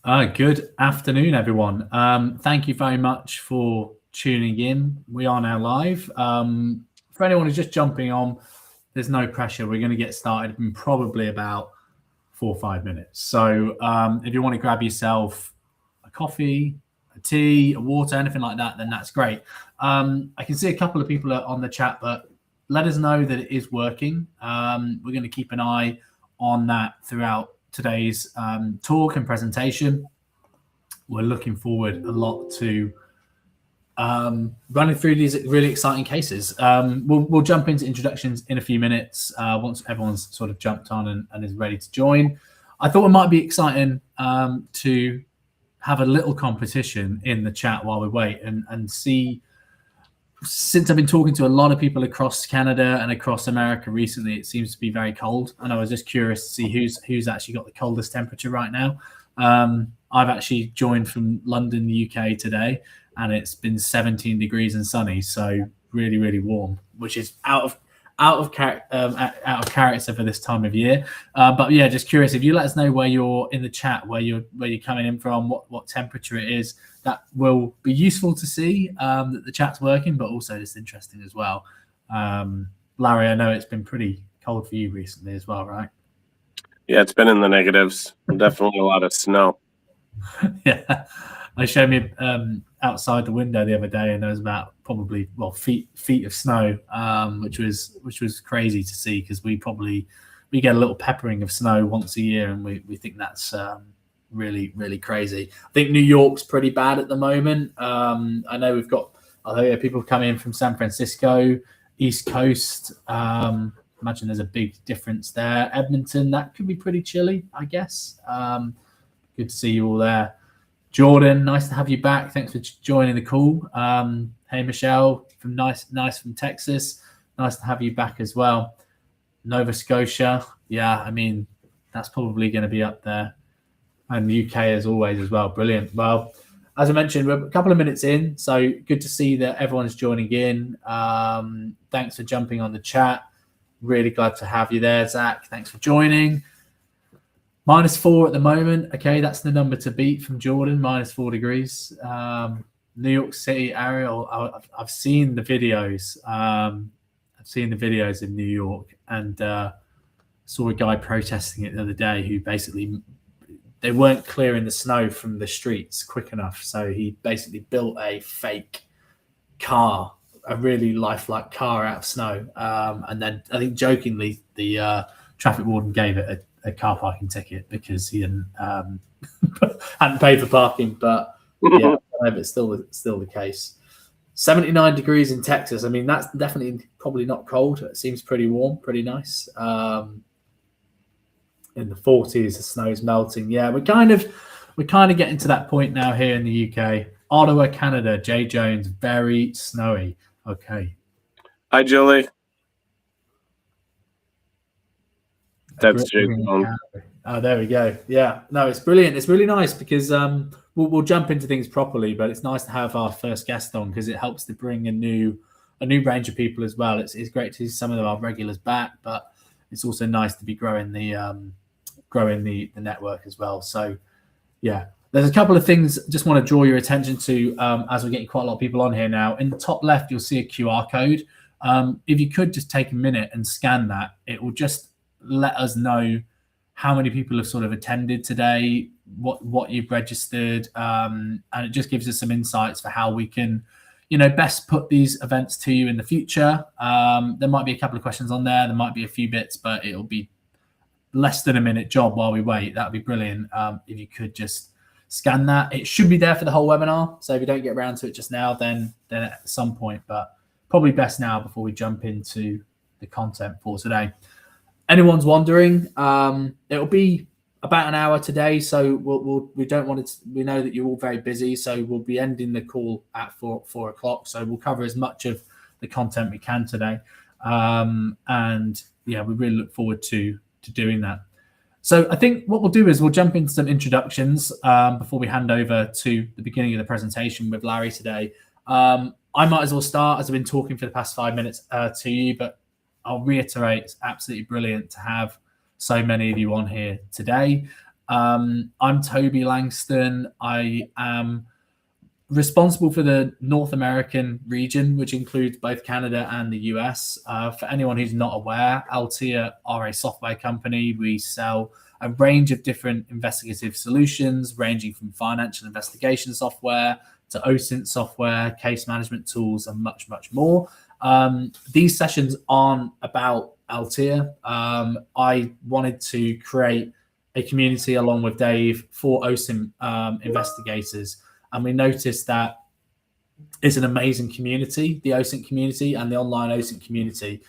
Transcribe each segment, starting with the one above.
Good afternoon, everyone. Thank you very much for tuning in. We are now live. For anyone who's just jumping on, there's no pressure. We're going to get started in probably about 4 or 5 minutes. So if you want to grab yourself a coffee, a tea, a water, anything like that, then that's great. I can see a couple of people are on the chat, but let us know that it is working. We're going to keep an eye on that throughout today's talk and presentation. We're looking forward a lot to running through these really exciting cases. We'll jump into introductions in a few minutes once everyone's sort of jumped on and is ready to join. I thought it might be exciting to have a little competition in the chat while we wait and see. Since I've been talking to a lot of people across Canada and across America recently, it seems to be very cold. And I was just curious to see who's actually got the coldest temperature right now. I've actually joined from London, the UK today, and it's been 17 degrees and sunny. So really, really warm, which is out of character for this time of year. But yeah, just curious if you let us know where you're in the chat, where you're coming in from, what temperature it is. That will be useful to see that the chat's working, but also just interesting as well. Larry, I know it's been pretty cold for you recently as well, right? Yeah, it's been in the negatives. Definitely a lot of snow. Yeah, they showed me outside the window the other day, and there was about probably feet of snow, which was crazy to see because we get a little peppering of snow once a year, and we think that's really, really crazy. I think New York's pretty bad at the moment. I know we've got people coming in from San Francisco, East Coast. Imagine there's a big difference there. Edmonton, that could be pretty chilly, I guess. Good to see you all there. Jordan, nice to have you back. Thanks for joining the call. Hey, Michelle, from nice from Texas. Nice to have you back as well. Nova Scotia, yeah, I mean, that's probably going to be up there. And UK as always as well. Brilliant. Well, as I mentioned, we're a couple of minutes in, so good to see that everyone's joining in. Thanks for jumping on the chat. Really glad to have you there, Zach. Thanks for joining. -4 at the moment. Okay, that's the number to beat from Jordan, -4 degrees. New York City area, I've seen the videos. I've seen the videos in New York, and saw a guy protesting it the other day who basically they weren't clearing the snow from the streets quick enough. So he basically built a fake car, a really lifelike car out of snow. And then I think jokingly, the traffic warden gave it a car parking ticket because he hadn't paid for parking. But yeah, it's still the case. 79 degrees in Texas. I mean, that's definitely probably not cold. It seems pretty warm, pretty nice. In the 40s, the snow's melting. Yeah, we're kind of getting to that point now here in the UK. Ottawa, Canada. Jay Jones, very snowy. Okay. Hi, Julie. That's Jay Jones. Oh, there we go. Yeah, no, it's brilliant. It's really nice because we'll jump into things properly, but it's nice to have our first guest on because it helps to bring a new range of people as well. It's great to see some of our regulars back, but it's also nice to be growing the network as well. So yeah, there's a couple of things I just want to draw your attention to as we're getting quite a lot of people on here now. In the top left, you'll see a QR code. If you could just take a minute and scan that, it will just let us know how many people have sort of attended today, what you've registered, and it just gives us some insights for how we can best put these events to you in the future. There might be a couple of questions on there. There might be a few bits, but it'll be less than a minute job while we wait. That'd be brilliant. If you could just scan that. It should be there for the whole webinar. So if you don't get around to it just now, then at some point, but probably best now before we jump into the content for today. Anyone's wondering, it'll be about an hour today. So we don't want it. We know that you're all very busy. So we'll be ending the call at 4 o'clock. So we'll cover as much of the content we can today. And yeah, we really look forward to doing that. So I think what we'll do is we'll jump into some introductions before we hand over to the beginning of the presentation with Larry today. I might as well start, as I've been talking for the past 5 minutes to you, but I'll reiterate, it's absolutely brilliant to have so many of you on here today. I'm Toby Langston. I am responsible for the North American region, which includes both Canada and the US. For anyone who's not aware, Altia are a software company. We sell a range of different investigative solutions, ranging from financial investigation software to OSINT software, case management tools, and much, much more. These sessions aren't about Altia. I wanted to create a community along with Dave for OSINT investigators. And we noticed that it's an amazing community, the OSINT community and the online OSINT community.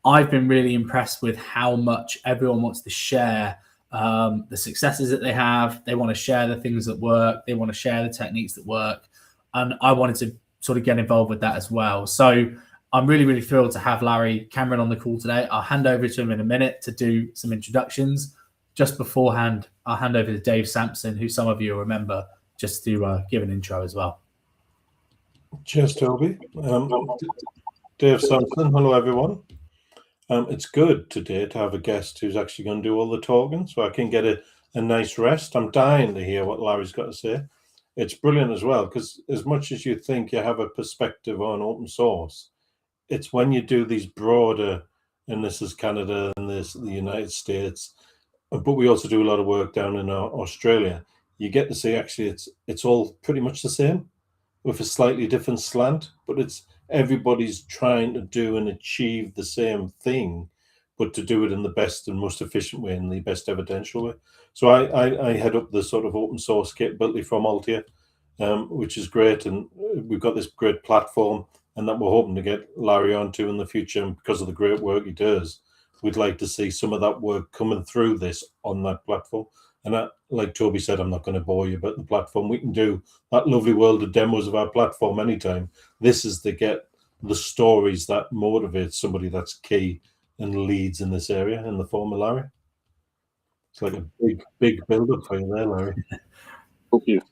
I've been really impressed with how much everyone wants to share the successes that they have. They want to share the things that work. They want to share the techniques that work. And I wanted to sort of get involved with that as well. So I'm really, really thrilled to have Larry Cameron on the call today. I'll hand over to him in a minute to do some introductions. Just beforehand, I'll hand over to Dave Sampson, who some of you will remember, just to give an intro as well. Cheers, Toby. Dave Sampson, hello everyone. It's good today to have a guest who's actually going to do all the talking, so I can get a nice rest. I'm dying to hear what Larry's got to say. It's brilliant as well, because as much as you think you have a perspective on open source, it's when you do these broader, and this is Canada and this the United States, but we also do a lot of work down in Australia. You get to see actually it's all pretty much the same with a slightly different slant, but it's everybody's trying to do and achieve the same thing, but to do it in the best and most efficient way and the best evidential way. So I head up the sort of open source capability from Altia, which is great. And we've got this great platform and that we're hoping to get Larry onto in the future. And because of the great work he does, we'd like to see some of that work coming through this on that platform. And like Toby said, I'm not going to bore you about the platform. We can do that lovely world of demos of our platform anytime. This is to get the stories that motivate somebody that's key and leads in this area in the form of Larry. It's like a big build-up for you there, Larry. Thank you.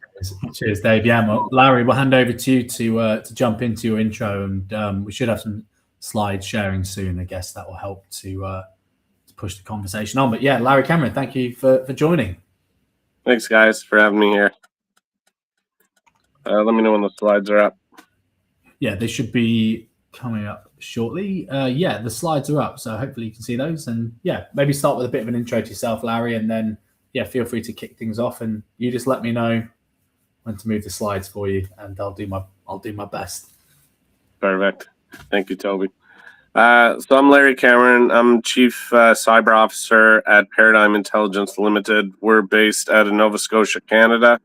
Cheers, Dave. Yeah, well, Larry, we'll hand over to you to jump into your intro, and we should have some slide sharing soon. I guess that will help to push the conversation on. But yeah, Larry Cameron, thank you for joining. Thanks, guys, for having me here. Let me know when the slides are up. Yeah, they should be coming up shortly. Yeah, the slides are up, so hopefully you can see those. And yeah, maybe start with a bit of an intro to yourself, Larry, and then yeah, feel free to kick things off. And you just let me know when to move the slides for you, and I'll do my best. Perfect. Thank you, Toby. So I'm Larry Cameron. I'm Chief Cyber Officer at Paradigm Intelligence Limited. We're based out of Nova Scotia, Canada.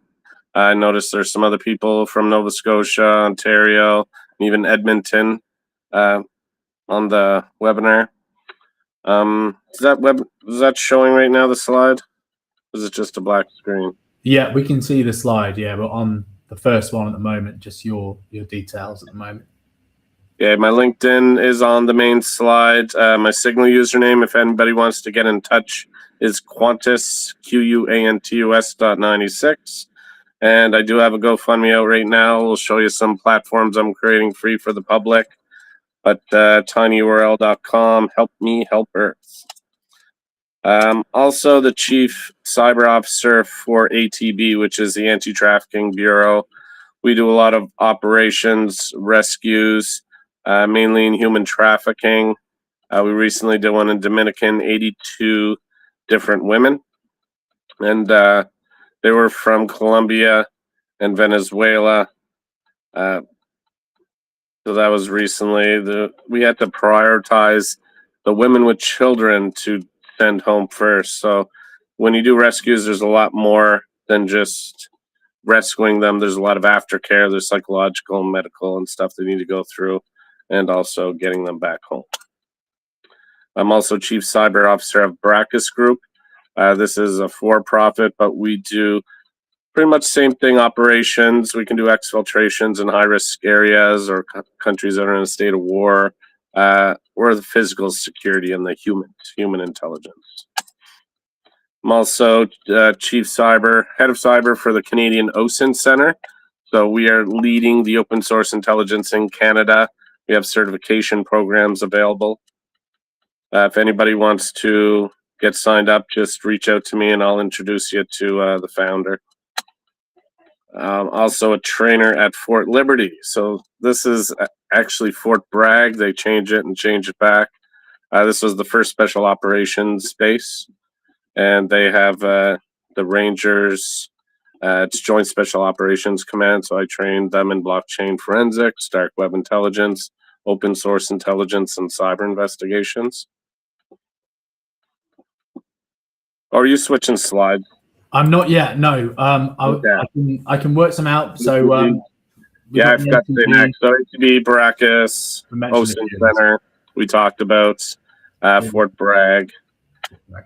I noticed there's some other people from Nova Scotia, Ontario, and even Edmonton on the webinar. Is that showing right now, the slide? Or is it just a black screen? Yeah, we can see the slide, yeah, but on the first one at the moment, just your details at the moment. Yeah, my LinkedIn is on the main slide. My Signal username, if anybody wants to get in touch, is Quantus, QUANTUS.96. And I do have a GoFundMe out right now. We'll show you some platforms I'm creating free for the public. But tinyurl.com, help me help Earth. Also the Chief Cyber Officer for ATB, which is the Anti-Trafficking Bureau. We do a lot of operations, rescues, mainly in human trafficking. We recently did one in Dominican, 82 different women. And they were from Colombia and Venezuela. So that was recently. We had to prioritize the women with children to send home first. So when you do rescues, there's a lot more than just rescuing them. There's a lot of aftercare. There's psychological, medical, and stuff they need to go through, and also getting them back home. I'm also Chief Cyber Officer of Brackus Group. This is a for-profit, but we do pretty much the same thing, operations. We can do exfiltrations in high-risk areas or countries that are in a state of war, or the physical security and the human intelligence. I'm also head of cyber for the Canadian OSINT Center. So we are leading the open source intelligence in Canada. We have certification programs available. If anybody wants to get signed up, just reach out to me and I'll introduce you to the founder. Also a trainer at Fort Liberty. So this is actually Fort Bragg. They change it and change it back. This was the first special operations base, and they have the Rangers. It's Joint Special Operations Command, so I trained them in blockchain forensics, dark web intelligence, open source intelligence, and cyber investigations. Or are you switching slides? I'm not yet. No. Okay. I can work some out. So yeah, I've got the next. So ATB, Baracus, OSINT Center. We talked about Fort Bragg.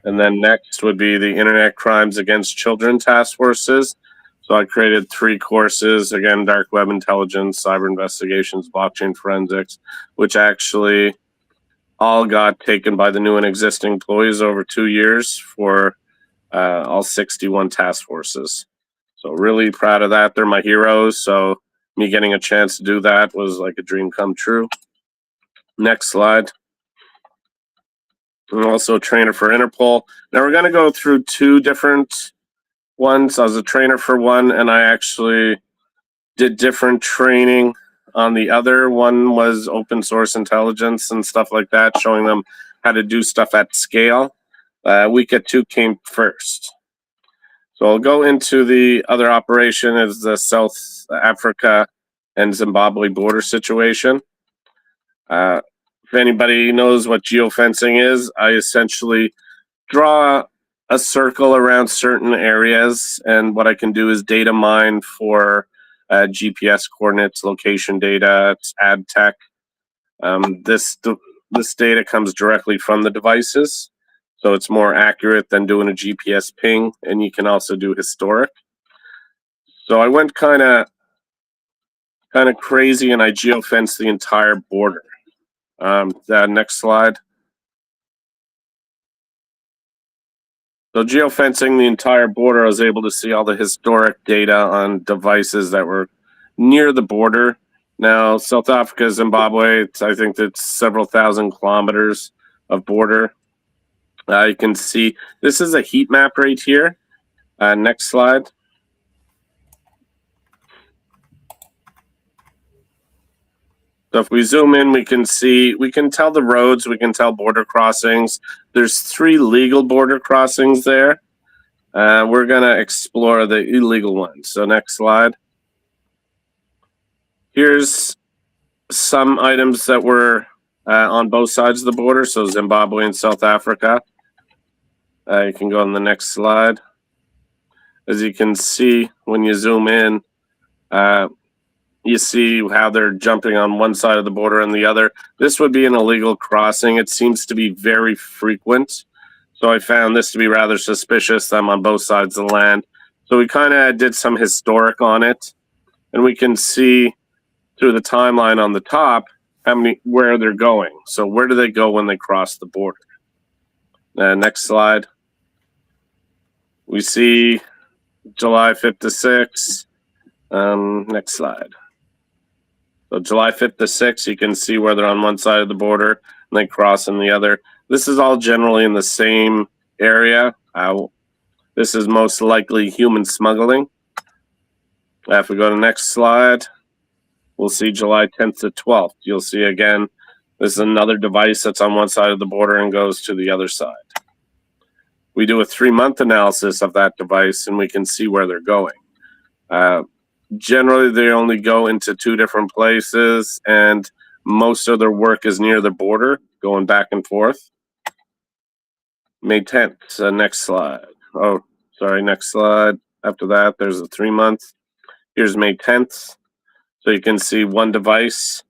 And then next would be the Internet Crimes Against Children Task Forces. So I created 3 courses, again, dark web intelligence, cyber investigations, blockchain forensics, which actually all got taken by the new and existing employees over 2 years for all 61 task forces. So really proud of that. They're my heroes. So me getting a chance to do that was like a dream come true. Next slide. I'm also a trainer for Interpol. Now we're going to go through 2 different ones. I was a trainer for one, and I actually did different training on the other. One was open source intelligence and stuff like that, showing them how to do stuff at scale. Week at 2 came first. So I'll go into the other operation is the South Africa and Zimbabwe border situation. If anybody knows what geofencing is, I essentially draw a circle around certain areas, and what I can do is data mine for GPS coordinates, location data, it's ad tech. This data comes directly from the devices, so it's more accurate than doing a GPS ping, and you can also do historic. So I went kind of crazy, and I geofenced the entire border. The next slide. So geofencing the entire border, I was able to see all the historic data on devices that were near the border. Now, South Africa, Zimbabwe, I think that's several thousand kilometers of border. You can see this is a heat map right here. Next slide. So if we zoom in, we can tell the roads, we can tell border crossings. There's 3 legal border crossings there. We're going to explore the illegal ones. So next slide. Here's some items that were on both sides of the border, so Zimbabwe and South Africa. You can go on the next slide. As you can see, when you zoom in, you see how they're jumping on one side of the border and the other. This would be an illegal crossing. It seems to be very frequent. So I found this to be rather suspicious, them on both sides of the land. So we kind of did some historic on it. And we can see through the timeline on the top where they're going. So where do they go when they cross the border? Next slide. We see July 5th to 6th. Next slide. So July 5th to 6th, you can see where they're on one side of the border and they cross in the other. This is all generally in the same area. This is most likely human smuggling. If we go to the next slide, we'll see July 10th to 12th. You'll see again, this is another device that's on one side of the border and goes to the other side. We do a 3-month analysis of that device and we can see where they're going. Generally, they only go into 2 different places, and most of their work is near the border, going back and forth. May 10th, next slide. Oh, sorry, next slide. After that, there's a 3-month. Here's May 10th. So you can see one device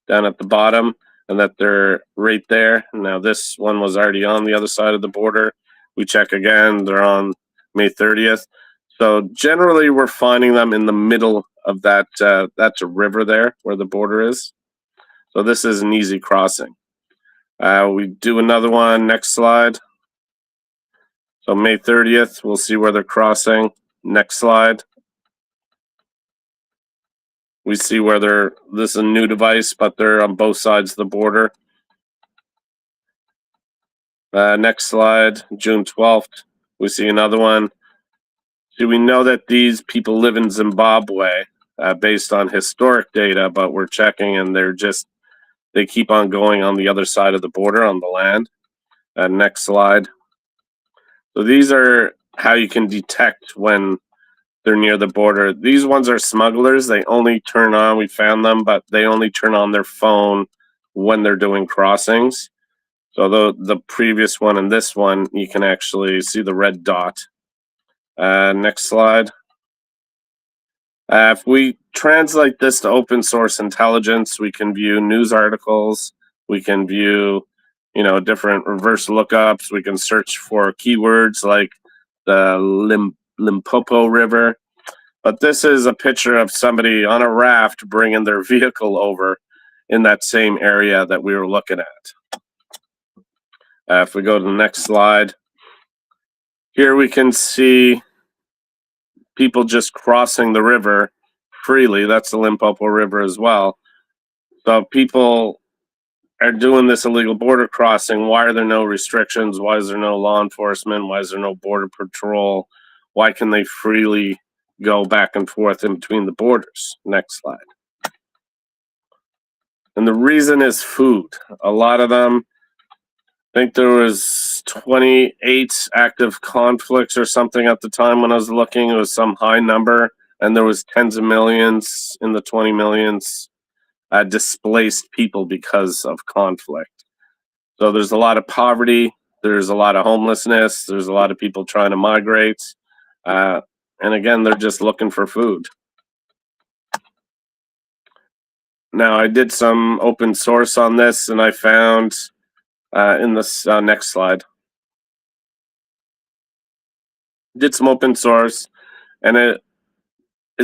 down at the bottom, and that they're right there. Now, this one was already on the other side of the border. We check again, they're on May 30th. So generally, we're finding them in the middle of that. That's a river there where the border is. So this is an easy crossing. We do another one. Next slide. So May 30th, we'll see where they're crossing. Next slide. We see where this is a new device, but they're on both sides of the border. Next slide, June 12th, we see another one. Do we know that these people live in Zimbabwe based on historic data, but we're checking and they keep on going on the other side of the border on the land. Next slide. So these are how you can detect when they're near the border. These ones are smugglers. They only turn on, we found them, but they only turn on their phone when they're doing crossings. So the previous one and this one, you can actually see the red dot. Next slide. If we translate this to open source intelligence, we can view news articles. We can view, different reverse lookups. We can search for keywords like the Limpopo River. But this is a picture of somebody on a raft bringing their vehicle over in that same area that we were looking at. If we go to the next slide, here we can see people just crossing the river freely. That's the Limpopo River as well. So people are doing this illegal border crossing. Why are there no restrictions? Why is there no law enforcement? Why is there no border patrol? Why can they freely go back and forth in between the borders? Next slide. And the reason is food. A lot of them, I think there was 28 active conflicts or something at the time when I was looking. It was some high number, and there was tens of millions in the 20 millions displaced people because of conflict. So there's a lot of poverty, there's a lot of homelessness, there's a lot of people trying to migrate, and again, they're just looking for food. Now, I did some open source on this, and I found in this next slide, did some open source, and it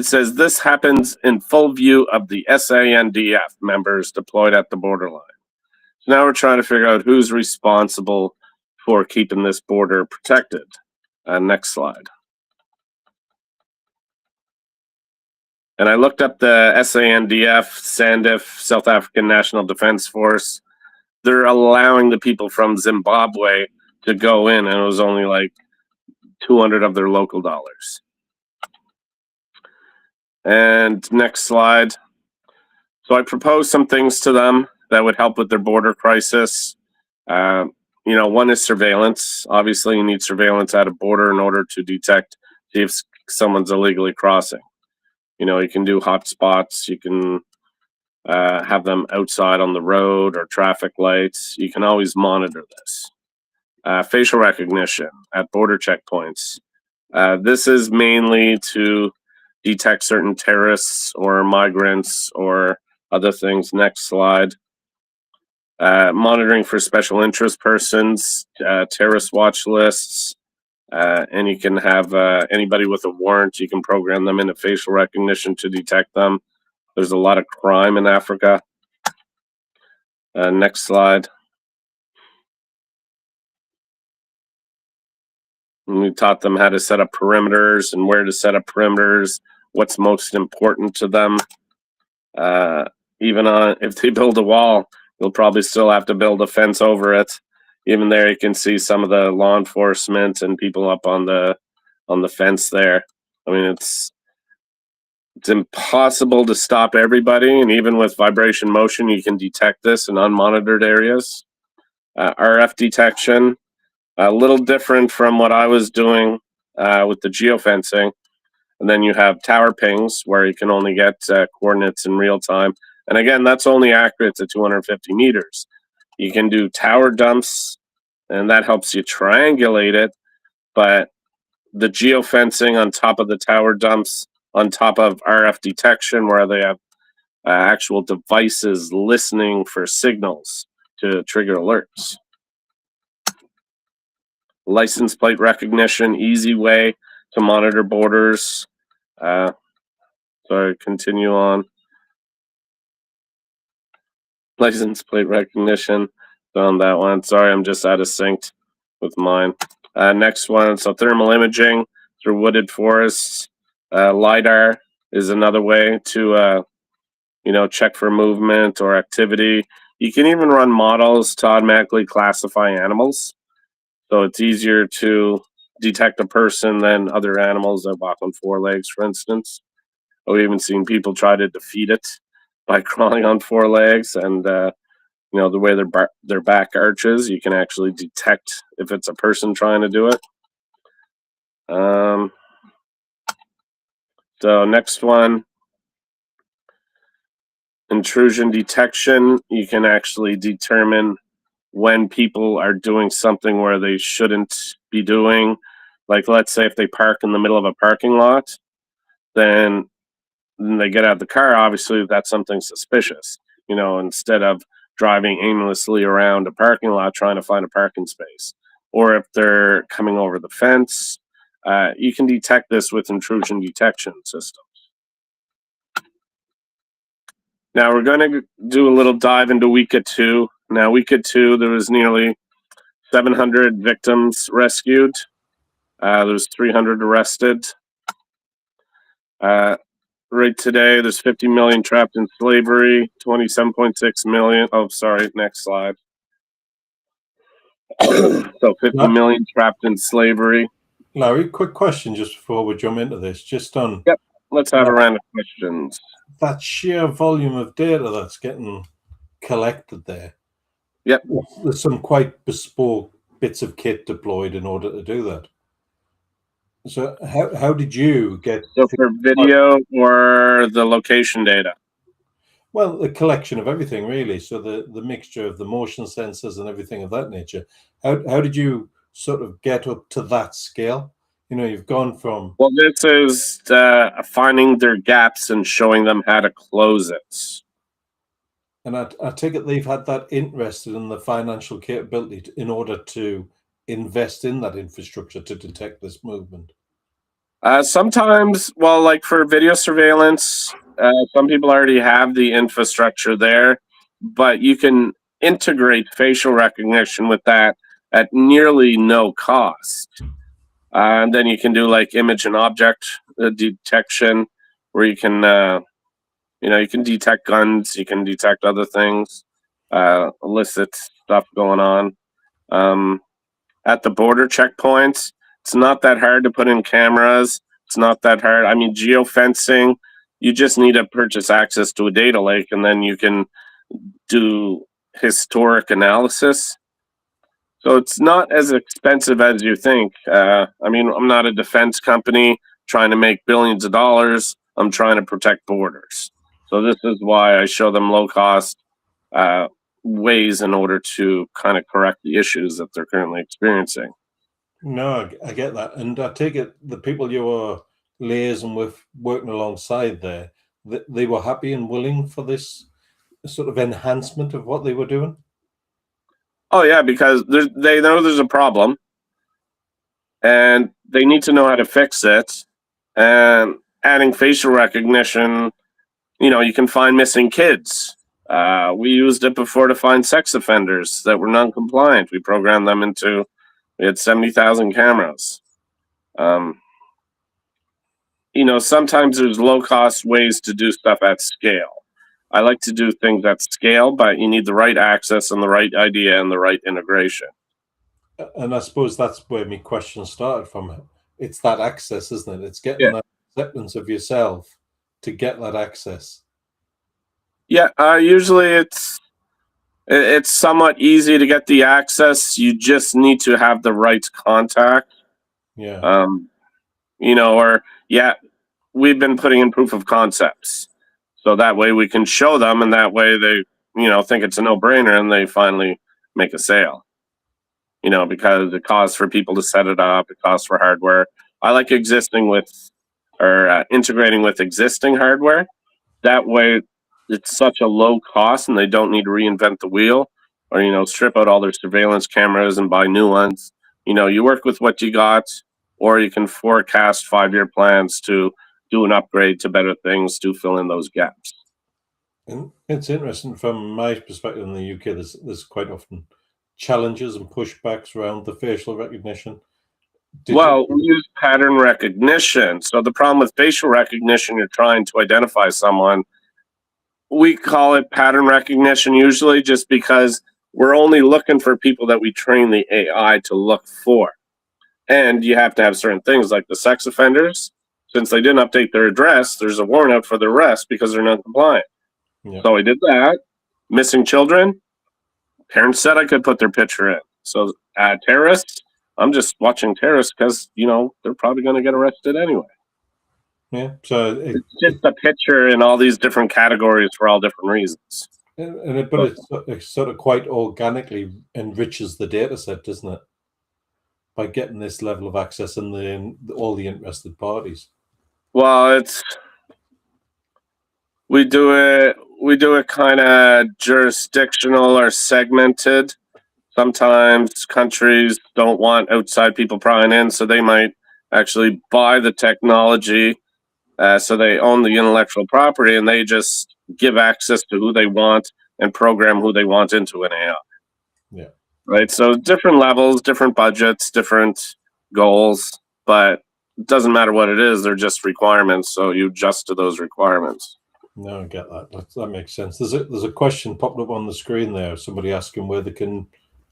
says this happens in full view of the SANDF members deployed at the borderline. So now we're trying to figure out who's responsible for keeping this border protected. Next slide. And I looked up the SANDF, South African National Defense Force. They're allowing the people from Zimbabwe to go in, and it was only like 200 of their local dollars. And next slide. So I proposed some things to them that would help with their border crisis. One is surveillance. Obviously, you need surveillance at a border in order to detect if someone's illegally crossing. You can do hotspots. You can have them outside on the road or traffic lights. You can always monitor this. Facial recognition at border checkpoints. This is mainly to detect certain terrorists or migrants or other things. Next slide. Monitoring for special interest persons, terrorist watch lists, and you can have anybody with a warrant, you can program them into facial recognition to detect them. There's a lot of crime in Africa. Next slide. And we taught them how to set up perimeters and where to set up perimeters, what's most important to them. Even if they build a wall, you'll probably still have to build a fence over it. Even there, you can see some of the law enforcement and people up on the fence there. I mean, it's impossible to stop everybody, and even with vibration motion, you can detect this in unmonitored areas. RF detection, a little different from what I was doing with the geofencing. And then you have tower pings, where you can only get coordinates in real time. And again, that's only accurate to 250 meters. You can do tower dumps, and that helps you triangulate it. But the geofencing on top of the tower dumps, on top of RF detection, where they have actual devices listening for signals to trigger alerts. License plate recognition, easy way to monitor borders. Sorry, continue on. License plate recognition, found that one. Sorry, I'm just out of sync with mine. Next one, so thermal imaging through wooded forests. LiDAR is another way to, check for movement or activity. You can even run models to automatically classify animals. So it's easier to detect a person than other animals that walk on four legs, for instance. We've even seen people try to defeat it by crawling on four legs, and the way their back arches, you can actually detect if it's a person trying to do it. So next one, intrusion detection. You can actually determine when people are doing something where they shouldn't be doing. Like, let's say if they park in the middle of a parking lot, then they get out of the car, obviously that's something suspicious. Instead of driving aimlessly around a parking lot trying to find a parking space. Or if they're coming over the fence, you can detect this with intrusion detection systems. Now we're going to do a little dive into WECA 2. Now, WECA 2, there was nearly 700 victims rescued. There was 300 arrested. Right today, there's 50 million trapped in slavery, 27.6 million. Oh, sorry, next slide. So 50 million trapped in slavery. Larry, quick question just before we jump into this. Just on. Yep, let's have a round of questions. That sheer volume of data that's getting collected there. Yep. There's some quite bespoke bits of kit deployed in order to do that. So how did you get... So for video or the location data? Well, the collection of everything, really. So the mixture of the motion sensors and everything of that nature. How did you sort of get up to that scale? You've gone from... Well, this is finding their gaps and showing them how to close it. And I take it they've had that interest in the financial capability in order to invest in that infrastructure to detect this movement. Sometimes, well, like for video surveillance, some people already have the infrastructure there, but you can integrate facial recognition with that at nearly no cost. And then you can do like image and object detection, where you can, you can detect guns, you can detect other things, illicit stuff going on. At the border checkpoints, it's not that hard to put in cameras. It's not that hard. I mean, geofencing, you just need to purchase access to a data lake, and then you can do historic analysis. So it's not as expensive as you think. I'm not a defense company trying to make billions of dollars. I'm trying to protect borders. So this is why I show them low-cost ways in order to kind of correct the issues that they're currently experiencing. No, I get that. And I take it the people you were liaising with, working alongside there, they were happy and willing for this sort of enhancement of what they were doing? Oh, yeah, because they know there's a problem, and they need to know how to fix it. And adding facial recognition, you can find missing kids. We used it before to find sex offenders that were non-compliant. We programmed them into... We had 70,000 cameras. Sometimes there's low-cost ways to do stuff at scale. I like to do things at scale, but you need the right access and the right idea and the right integration. And I suppose that's where my question started from. It's that access, isn't it? It's getting that acceptance of yourself to get that access. Yeah, usually it's somewhat easy to get the access. You just need to have the right contact. Yeah. We've been putting in proof of concepts. So that way we can show them, and that way they, think it's a no-brainer, and they finally make a sale. Because it costs for people to set it up, it costs for hardware. I like integrating with existing hardware. That way it's such a low cost, and they don't need to reinvent the wheel or, strip out all their surveillance cameras and buy new ones. You work with what you got, or you can forecast 5-year plans to do an upgrade to better things to fill in those gaps. And it's interesting from my perspective in the UK, there's quite often challenges and pushbacks around the facial recognition. We use pattern recognition. So the problem with facial recognition, you're trying to identify someone. We call it pattern recognition usually just because we're only looking for people that we train the AI to look for. And you have to have certain things like the sex offenders. Since they didn't update their address, there's a warrant out for their arrest because they're not compliant. Yeah. So I did that. Missing children, parents said I could put their picture in. So terrorists, I'm just watching terrorists because, they're probably going to get arrested anyway. Yeah. So it's just a picture in all these different categories for all different reasons. But it sort of quite organically enriches the data set, doesn't it? By getting this level of access and all the interested parties. Well, we do it kind of jurisdictional or segmented. Sometimes countries don't want outside people prying in, so they might actually buy the technology. So they own the intellectual property, and they just give access to who they want and program who they want into an AI. Yeah. Right. So different levels, different budgets, different goals, but it doesn't matter what it is. They're just requirements. So you adjust to those requirements. No, I get that. That makes sense. There's a question popped up on the screen there. Somebody asking where they can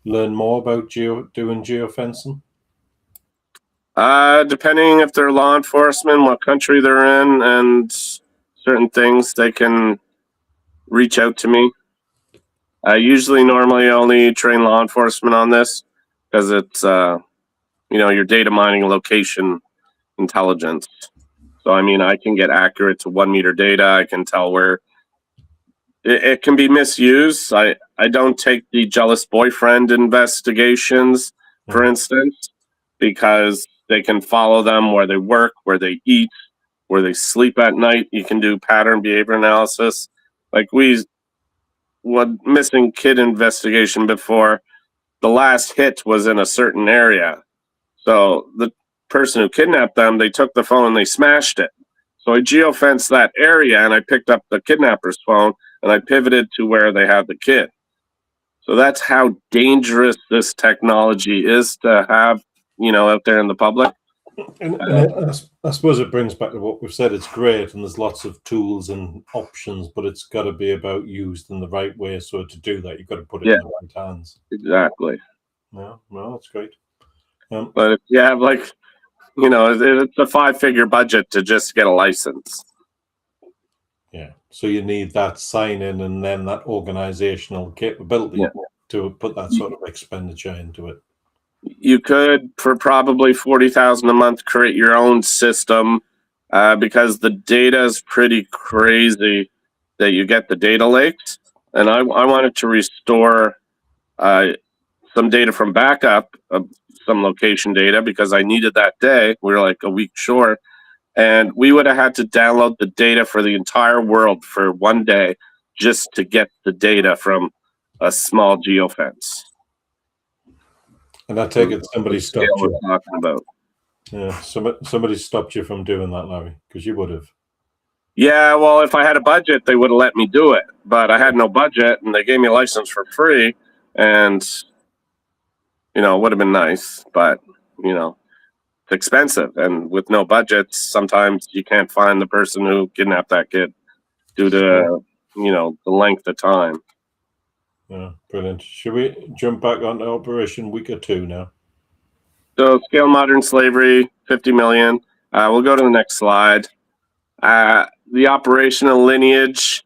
learn more about doing geofencing. Depending if they're law enforcement, what country they're in, and certain things, they can reach out to me. I usually normally only train law enforcement on this because it's, your data mining location intelligence. So, I can get accurate to 1 meter data. I can tell where it can be misused. I don't take the jealous boyfriend investigations, for instance, because they can follow them where they work, where they eat, where they sleep at night. You can do pattern behavior analysis. Like missing kid investigation before, the last hit was in a certain area. So the person who kidnapped them, they took the phone and they smashed it. So I geofenced that area and I picked up the kidnapper's phone and I pivoted to where they had the kid. So that's how dangerous this technology is to have, out there in the public. And I suppose it brings back to what we've said. It's great, and there's lots of tools and options, but it's got to be about used in the right way. So to do that, you've got to put it in the right hands. Exactly. No, that's great. But if you have it's a 5-figure budget to just get a license. Yeah. So you need that sign-in and then that organizational capability to put that sort of expenditure into it. You could, for probably $40,000 a month, create your own system because the data is pretty crazy that you get the data lakes. And I wanted to restore some data from backup, some location data, because I needed that day. We were like a week short. And we would have had to download the data for the entire world for 1 day just to get the data from a small geofence. And I take it somebody stopped you. Talking about. Yeah, somebody stopped you from doing that, Larry, because you would have. Yeah, well, if I had a budget, they would have let me do it. But I had no budget, and they gave me a license for free. And, it would have been nice. But, it's expensive. And with no budget, sometimes you can't find the person who kidnapped that kid due to, the length of time. Yeah, brilliant. Should we jump back onto Operation Week or 2 now? So scale modern slavery, 50 million. We'll go to the next slide. The operational lineage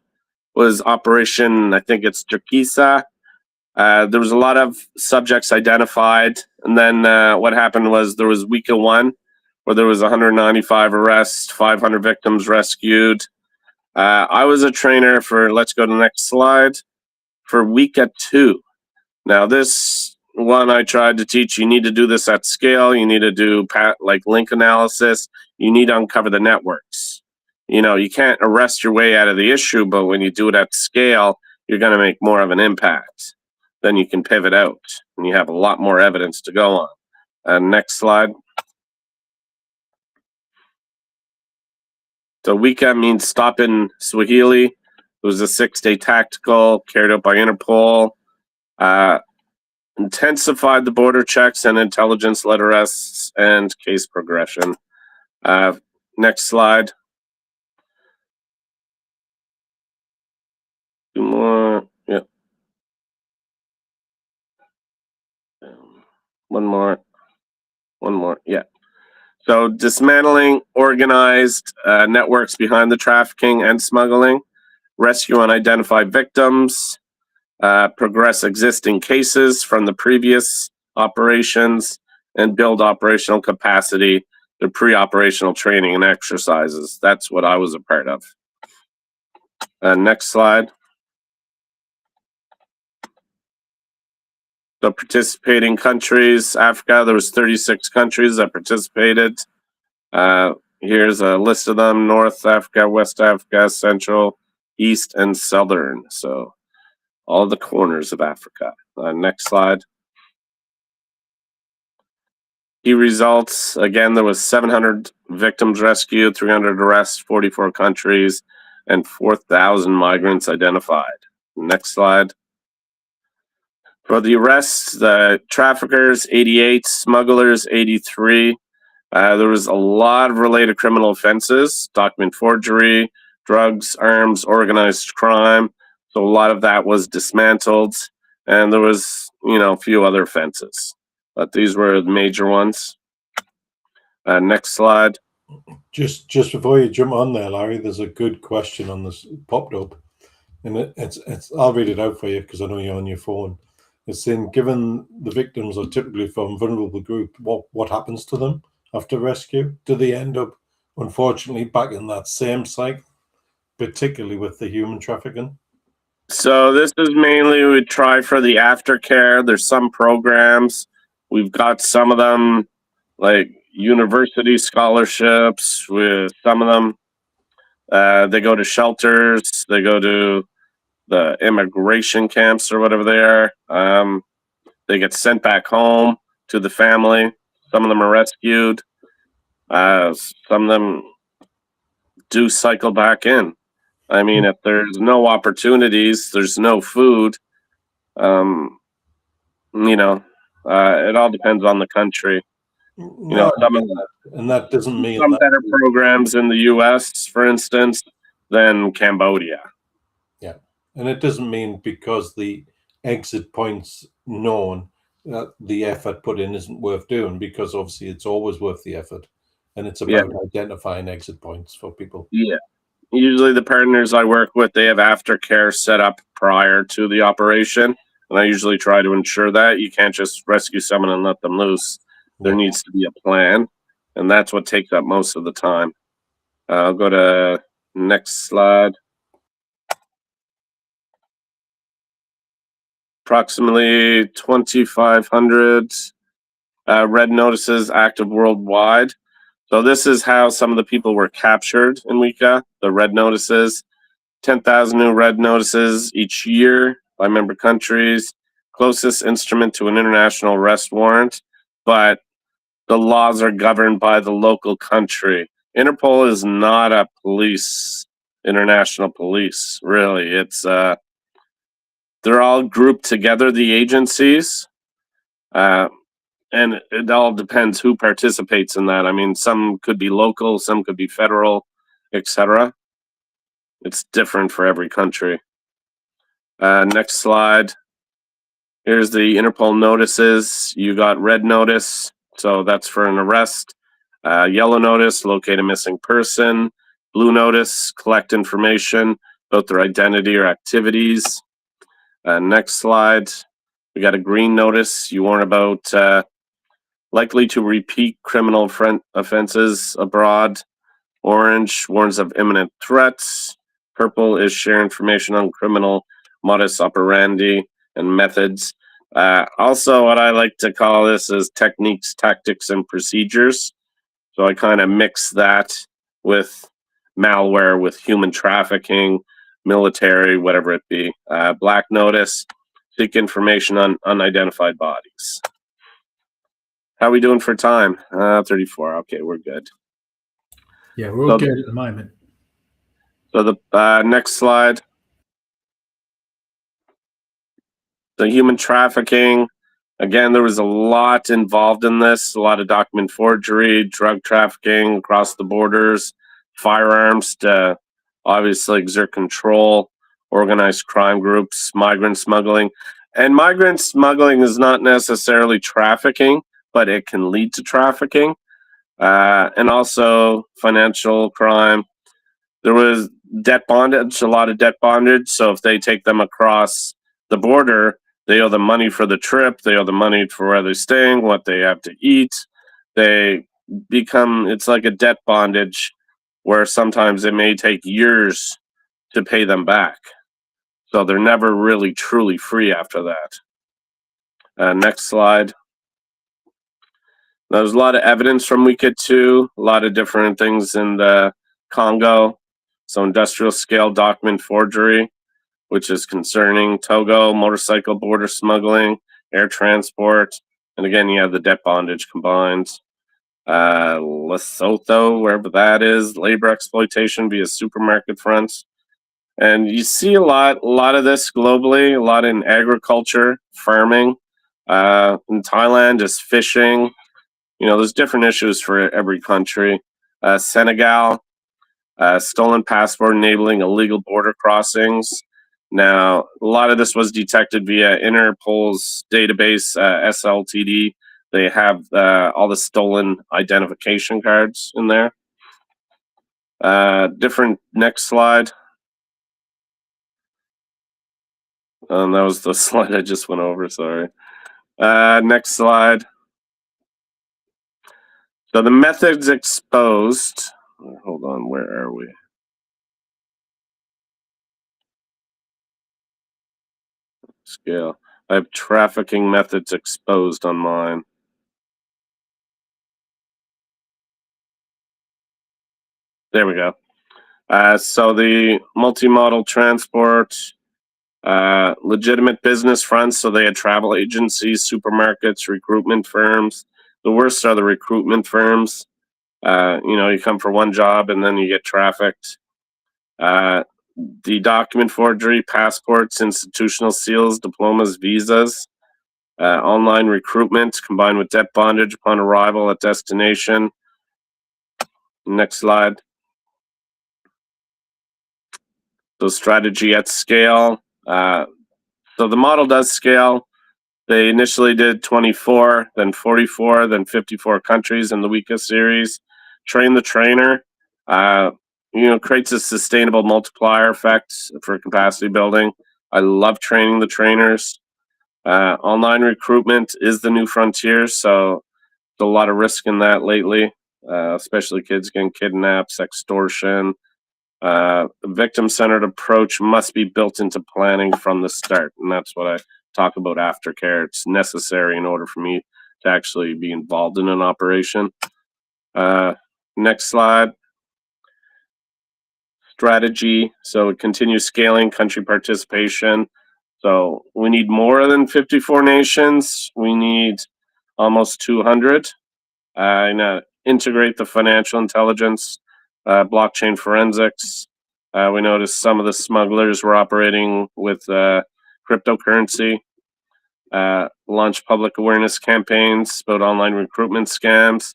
was Operation, I think it's Turkisa. There was a lot of subjects identified. And then what happened was there was Week 1, where there was 195 arrests, 500 victims rescued. I was a trainer for, let's go to the next slide, for Week 2. Now this one I tried to teach, you need to do this at scale. You need to do link analysis. You need to uncover the networks. You can't arrest your way out of the issue, but when you do it at scale, you're going to make more of an impact. Then you can pivot out and you have a lot more evidence to go on. Next slide. So weekend means stop in Swahili. It was a 6-day tactical carried out by Interpol. Intensified the border checks and intelligence-led arrests and case progression. Next slide. 2 more. Yeah. One more. Yeah. So dismantling organized networks behind the trafficking and smuggling, rescue unidentified victims, progress existing cases from the previous operations, and build operational capacity through pre-operational training and exercises. That's what I was a part of. Next slide. So participating countries, Africa, there was 36 countries that participated. Here's a list of them: North Africa, West Africa, Central, East, and Southern. So all the corners of Africa. Next slide. Key results. Again, there was 700 victims rescued, 300 arrests, 44 countries, and 4,000 migrants identified. Next slide. For the arrests, the traffickers, 88, smugglers, 83. There was a lot of related criminal offenses: document forgery, drugs, arms, organized crime. So a lot of that was dismantled, and there was, a few other offenses, but these were the major ones. Next slide. Just before you jump on there, Larry, there's a good question on this popped up, and it's I'll read it out for you because I know you're on your phone. It's saying, given the victims are typically from vulnerable group, what happens to them after rescue? Do they end up, unfortunately, back in that same cycle, particularly with the human trafficking? So this is mainly we try for the aftercare. There's some programs. We've got some of them, like university scholarships. With some of them, they go to shelters. They go to the immigration camps or whatever they are. They get sent back home to the family. Some of them are rescued. Some of them do cycle back in. I mean, if there's no opportunities, there's no food. It all depends on the country. And that doesn't mean some better programs in the U.S., for instance, than Cambodia. Yeah, and it doesn't mean because the exit points known that the effort put in isn't worth doing, because obviously it's always worth the effort, and it's about identifying exit points for people. Yeah. Usually the partners I work with, they have aftercare set up prior to the operation, and I usually try to ensure that. You can't just rescue someone and let them loose. There needs to be a plan, and that's what takes up most of the time. I'll go to next slide. Approximately 2,500 red notices active worldwide. So this is how some of the people were captured in WICA, the red notices. 10,000 new red notices each year by member countries. Closest instrument to an international arrest warrant, but the laws are governed by the local country. Interpol is not a police, international police, really. It's they're all grouped together, the agencies, and it all depends who participates in that. I mean, some could be local, some could be federal, etc. It's different for every country. Next slide. Here's the Interpol notices. You got red notice, so that's for an arrest. Yellow notice, locate a missing person. Blue notice, collect information about their identity or activities. Next slide. We got a green notice. You warn about likely to repeat criminal offenses abroad. Orange warns of imminent threats. Purple is share information on criminal modus operandi and methods. Also, what I like to call this is techniques, tactics, and procedures. So I kind of mix that with malware, with human trafficking, military, whatever it be. Black notice, seek information on unidentified bodies. How are we doing for time? 34. Okay, we're good. Yeah, we're all good at the moment. So the next slide. The human trafficking. Again, there was a lot involved in this, a lot of document forgery, drug trafficking across the borders, firearms to obviously exert control, organized crime groups, migrant smuggling. And migrant smuggling is not necessarily trafficking, but it can lead to trafficking, and also financial crime. There was debt bondage, a lot of debt bondage. So if they take them across the border, they owe the money for the trip, they owe the money for where they're staying, what they have to eat. It's like a debt bondage where sometimes it may take years to pay them back. So they're never really truly free after that. Next slide. There's a lot of evidence from WECA 2, a lot of different things in the Congo. So industrial scale document forgery, which is concerning Togo, motorcycle border smuggling, air transport, and again, you have the debt bondage combined. Lesotho, wherever that is, labor exploitation via supermarket fronts. And you see a lot of this globally, a lot in agriculture, farming. In Thailand, just fishing. There's different issues for every country. Senegal, stolen passport enabling illegal border crossings. Now, a lot of this was detected via Interpol's database, SLTD. They have all the stolen identification cards in there. Next slide. That was the slide I just went over, sorry. Next slide. So the methods exposed. Hold on, where are we? Scale. I have trafficking methods exposed on mine. There we go. So the multimodal transport, legitimate business fronts. So they had travel agencies, supermarkets, recruitment firms. The worst are the recruitment firms. You come for one job and then you get trafficked. The document forgery, passports, institutional seals, diplomas, visas, online recruitment combined with debt bondage upon arrival at destination. Next slide. So strategy at scale. So the model does scale. They initially did 24, then 44, then 54 countries in the WECA series. Train the trainer. Creates a sustainable multiplier effect for capacity building. I love training the trainers. Online recruitment is the new frontier, so there's a lot of risk in that lately, especially kids getting kidnapped, sextortion. Victim-centered approach must be built into planning from the start, and that's what I talk about aftercare. It's necessary in order for me to actually be involved in an operation. Next slide. Strategy. So it continues scaling country participation. So we need more than 54 nations. We need almost 200. Integrate the financial intelligence, blockchain forensics. We noticed some of the smugglers were operating with cryptocurrency. Launch public awareness campaigns about online recruitment scams.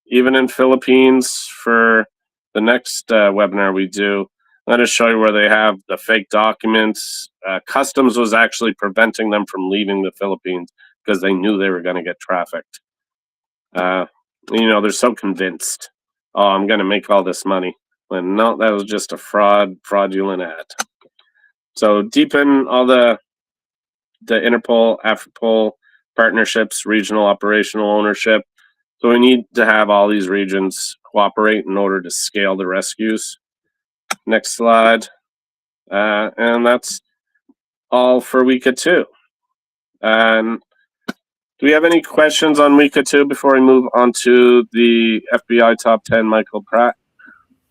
Even in Philippines, for the next webinar we do, I'm going to show you where they have the fake documents. Customs was actually preventing them from leaving the Philippines because they knew they were going to get trafficked. They're so convinced, oh, I'm going to make all this money. When no, that was just a fraudulent ad. So deepen all the Interpol, Afripol partnerships, regional operational ownership. So we need to have all these regions cooperate in order to scale the rescues. Next slide. And that's all for WECA 2. And do we have any questions on WECA 2 before we move on to the FBI Top 10, Michael Pratt?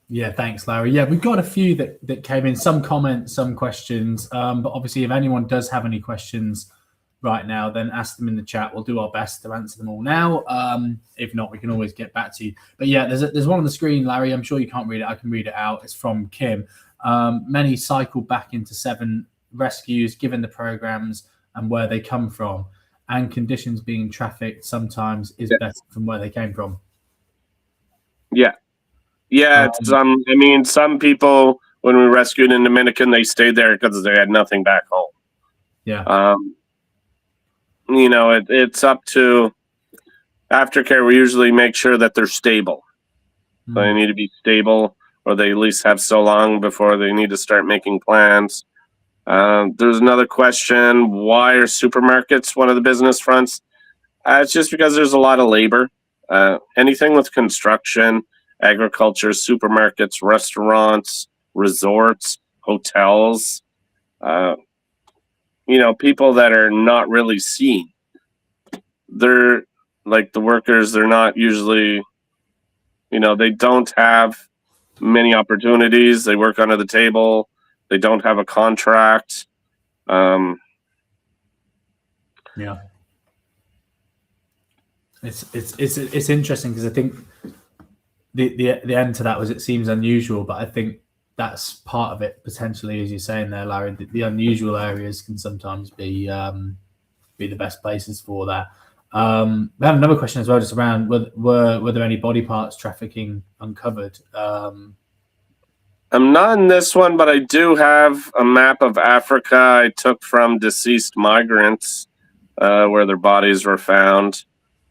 Yeah, thanks, Larry. Yeah, we've got a few that came in, some comments, some questions. But obviously, if anyone does have any questions right now, then ask them in the chat. We'll do our best to answer them all now. If not, we can always get back to you. But yeah, there's one on the screen, Larry. I'm sure you can't read it. I can read it out. It's from Kim. Many cycle back into 7 rescues, given the programs and where they come from, and conditions being trafficked sometimes is better from where they came from. Yeah. Yeah, some people, when we rescued in Dominican, they stayed there because they had nothing back home. Yeah. it's up to aftercare. We usually make sure that they're stable. So they need to be stable, or they at least have so long before they need to start making plans. There's another question. Why are supermarkets one of the business fronts? It's just because there's a lot of labor. Anything with construction, agriculture, supermarkets, restaurants, resorts, hotels, people that are not really seen. They're like the workers, they're not usually, they don't have many opportunities. They work under the table. They don't have a contract. Yeah. It's interesting because I think the end to that was it seems unusual, but I think that's part of it potentially, as you're saying there, Larry. The unusual areas can sometimes be the best places for that. We have another question as well, just around were there any body parts trafficking uncovered? I'm not in this one, but I do have a map of Africa I took from deceased migrants where their bodies were found.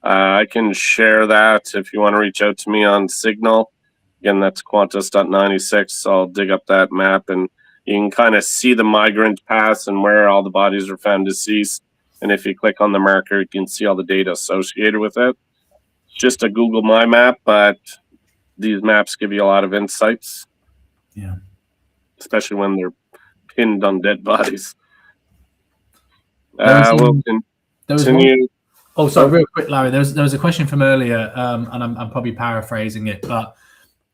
I can share that if you want to reach out to me on Signal. Again, that's Qantas.96. I'll dig up that map and you can kind of see the migrant paths and where all the bodies were found deceased. And if you click on the marker, you can see all the data associated with it. It's just a Google My Map, but these maps give you a lot of insights. Yeah. Especially when they're pinned on dead bodies. Real quick, Larry. There was a question from earlier, and I'm probably paraphrasing it, but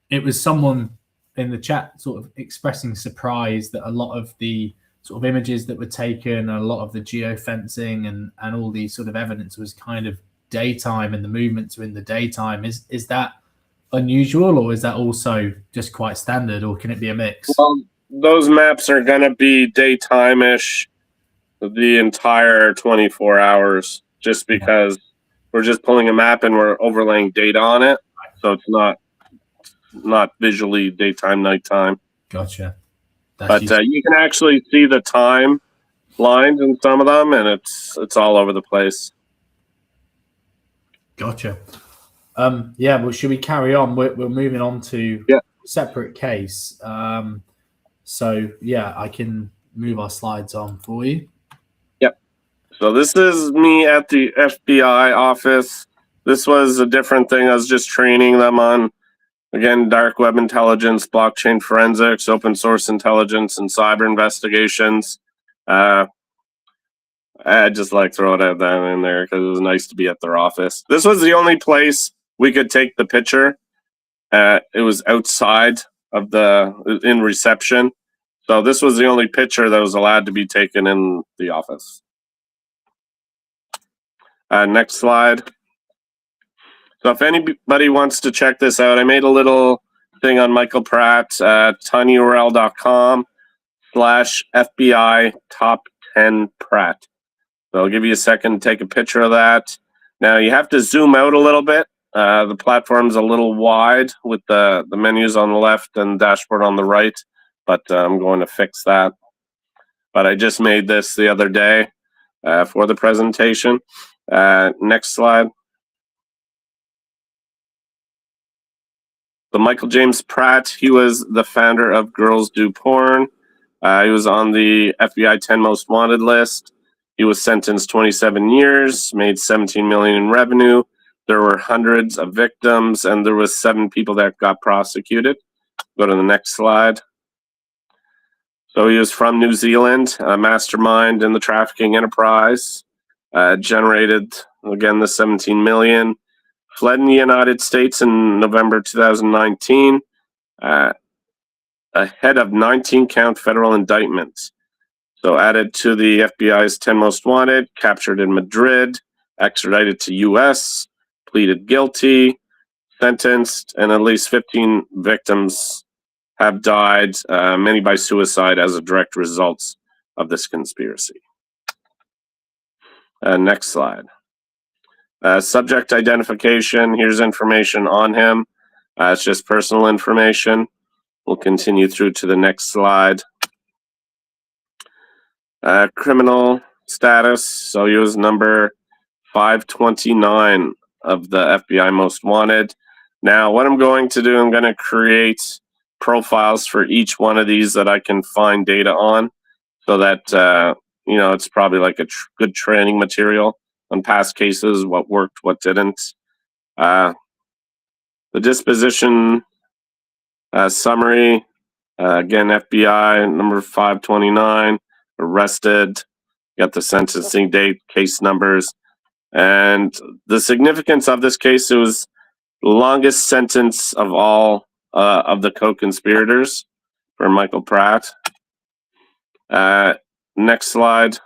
it was someone in the chat sort of expressing surprise that a lot of the sort of images that were taken, a lot of the geofencing and all the sort of evidence was kind of daytime, and the movements were in the daytime. Is that unusual, or is that also just quite standard, or can it be a mix? Well, those maps are going to be daytime-ish the entire 24 hours, just because we're just pulling a map and we're overlaying data on it, so it's not visually daytime, nighttime. Gotcha. But you can actually see the time lines in some of them, and it's all over the place. Gotcha. Yeah, well, should we carry on? We're moving on to separate case. So yeah, I can move our slides on for you. Yep. So this is me at the FBI office. This was a different thing. I was just training them on, again, dark web intelligence, blockchain forensics, open source intelligence, and cyber investigations. I just like throwing that in there because it was nice to be at their office. This was the only place we could take the picture. It was outside of in reception. So this was the only picture that was allowed to be taken in the office. Next slide. So if anybody wants to check this out, I made a little thing on Michael Pratt at tinyurl.com/FBI top 10 Pratt. So I'll give you a second to take a picture of that. Now you have to zoom out a little bit. The platform's a little wide with the menus on the left and dashboard on the right, but I'm going to fix that. But I just made this the other day for the presentation. Next slide. So Michael James Pratt, he was the founder of Girls Do Porn. He was on the FBI 10 Most Wanted list. He was sentenced 27 years, made $17 million in revenue. There were hundreds of victims, and there was 7 people that got prosecuted. Go to the next slide. So he was from New Zealand, a mastermind in the trafficking enterprise, generated, again, the $17 million. Fled in the United States in November 2019, ahead of 19-count federal indictments. So added to the FBI's 10 Most Wanted, captured in Madrid, extradited to U.S., pleaded guilty, sentenced, and at least 15 victims have died, many by suicide as a direct result of this conspiracy. Next slide. Subject identification, here's information on him. It's just personal information. We'll continue through to the next slide. Criminal status. So he was number 529 of the FBI most wanted. Now, what I'm going to do, I'm going to create profiles for each one of these that I can find data on, so that it's probably like a good training material on past cases, what worked, what didn't. The disposition summary, again, FBI number 529, arrested, got the sentencing date, case numbers, and the significance of this case, it was the longest sentence of all of the co-conspirators for Michael Pratt. Next slide.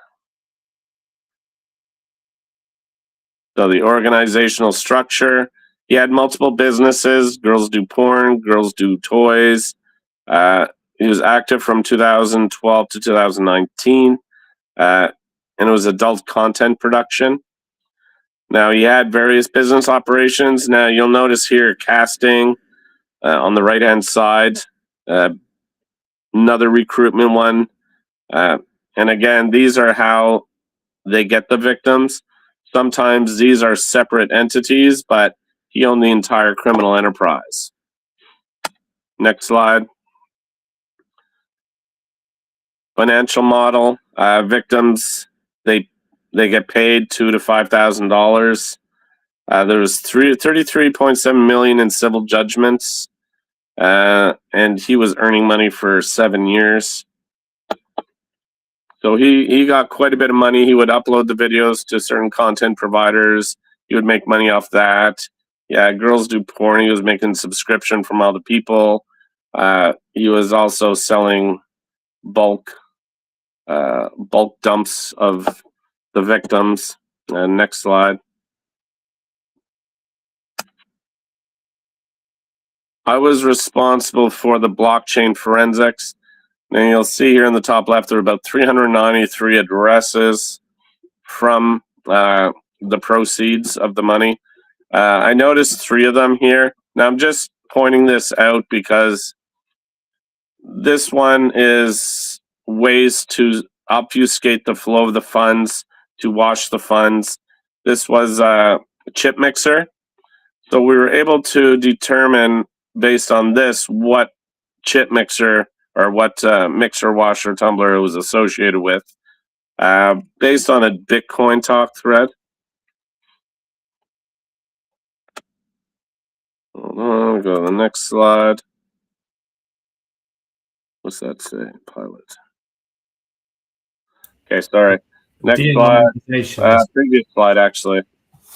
So the organizational structure, he had multiple businesses. Girls do porn, girls do toys. He was active from 2012 to 2019, and it was adult content production. Now, he had various business operations. Now, you'll notice here casting on the right-hand side, another recruitment one. And again, these are how they get the victims. Sometimes these are separate entities, but he owned the entire criminal enterprise. Next slide. Financial model. Victims, they get paid $2,000 to $5,000. There was $33.7 million in civil judgments, and he was earning money for 7 years. So he got quite a bit of money. He would upload the videos to certain content providers. He would make money off that. Yeah, girls do porn. He was making subscription from all the people. He was also selling bulk dumps of the victims. Next slide. I was responsible for the blockchain forensics. And you'll see here in the top left, there are about 393 addresses from the proceeds of the money. I noticed 3 of them here. Now, I'm just pointing this out because this one is ways to obfuscate the flow of the funds, to wash the funds. This was a chip mixer. So we were able to determine, based on this, what chip mixer or what mixer, washer, tumbler it was associated with, based on a Bitcoin talk thread. Hold on, go to the next slide. What's that say? Pilot. Okay, sorry. Next slide. Previous slide, actually.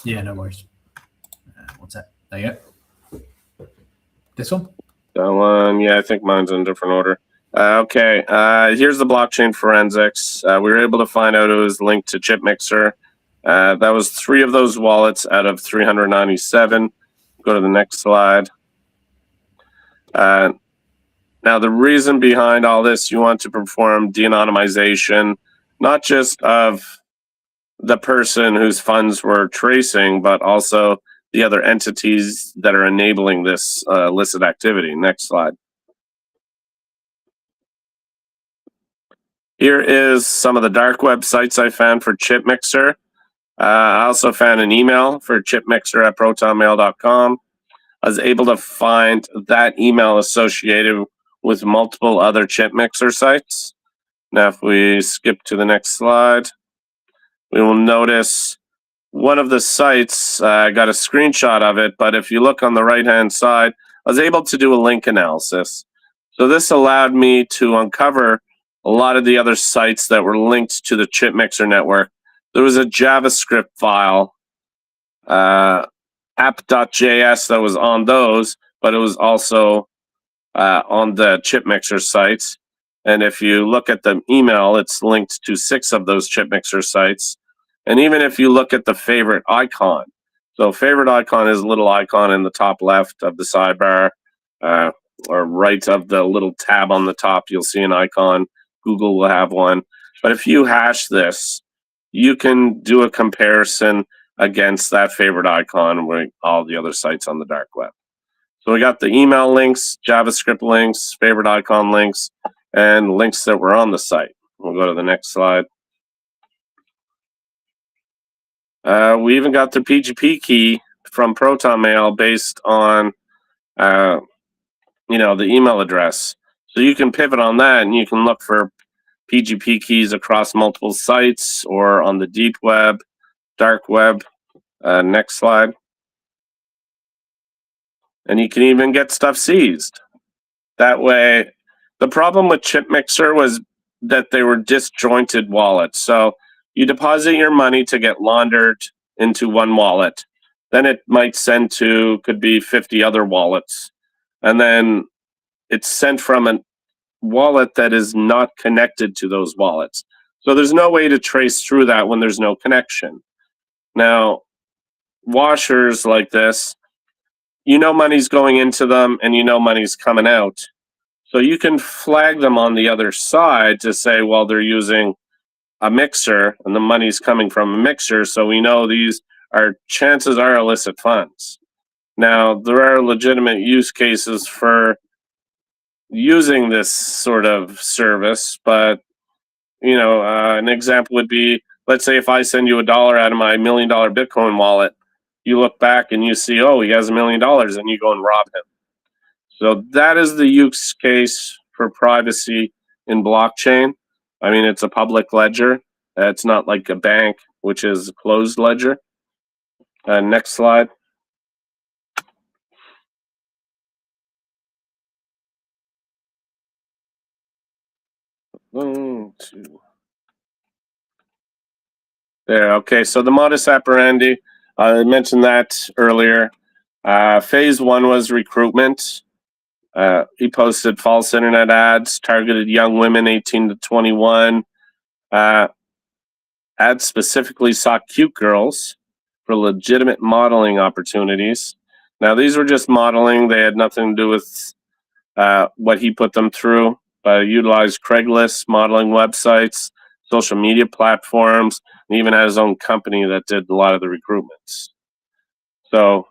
Yeah, no worries. What's that? There you go. This one? That one, yeah, I think mine's in a different order. Okay, here's the blockchain forensics. We were able to find out it was linked to Chip Mixer. That was 3 of those wallets out of 397. Go to the next slide. Now, the reason behind all this, you want to perform de-anonymization, not just of the person whose funds we're tracing, but also the other entities that are enabling this illicit activity. Next slide. Here is some of the dark websites I found for Chip Mixer. I also found an email for chipmixer@protonmail.com. I was able to find that email associated with multiple other chip mixer sites. Now, if we skip to the next slide, we will notice one of the sites, I got a screenshot of it, but if you look on the right-hand side, I was able to do a link analysis. So this allowed me to uncover a lot of the other sites that were linked to the chip mixer network. There was a JavaScript file, app.js, that was on those, but it was also on the chip mixer sites. And if you look at the email, it's linked to 6 of those chip mixer sites. And even if you look at the favorite icon, so favorite icon is a little icon in the top left of the sidebar, or right of the little tab on the top, you'll see an icon. Google will have one. But if you hash this, you can do a comparison against that favorite icon with all the other sites on the dark web. So we got the email links, JavaScript links, favorite icon links, and links that were on the site. We'll go to the next slide. We even got the PGP key from Proton Mail based on, the email address. So you can pivot on that, and you can look for PGP keys across multiple sites or on the deep web, dark web. Next slide. And you can even get stuff seized. That way, the problem with Chip Mixer was that they were disjointed wallets. So you deposit your money to get laundered into one wallet. Then it might send to, could be 50 other wallets. And then it's sent from a wallet that is not connected to those wallets. So there's no way to trace through that when there's no connection. Now, washers like this, money's going into them and money's coming out. So you can flag them on the other side to say, well, they're using a mixer and the money's coming from a mixer. So we know these are, chances are, illicit funds. Now, there are legitimate use cases for using this sort of service, but, an example would be, let's say if I send you $1 out of my $1 million Bitcoin wallet, you look back and you see, oh, he has $1 million, and you go and rob him. So that is the use case for privacy in blockchain. I mean, it's a public ledger. It's not like a bank, which is a closed ledger. Next slide. One, two. There, okay, so the modus operandi, I mentioned that earlier. Phase one was recruitment. He posted false internet ads, targeted young women 18 to 21. Ads specifically sought cute girls for legitimate modeling opportunities. Now, these were just modeling. They had nothing to do with what he put them through. Utilized Craigslist, modeling websites, social media platforms, and even had his own company that did a lot of the recruitments. So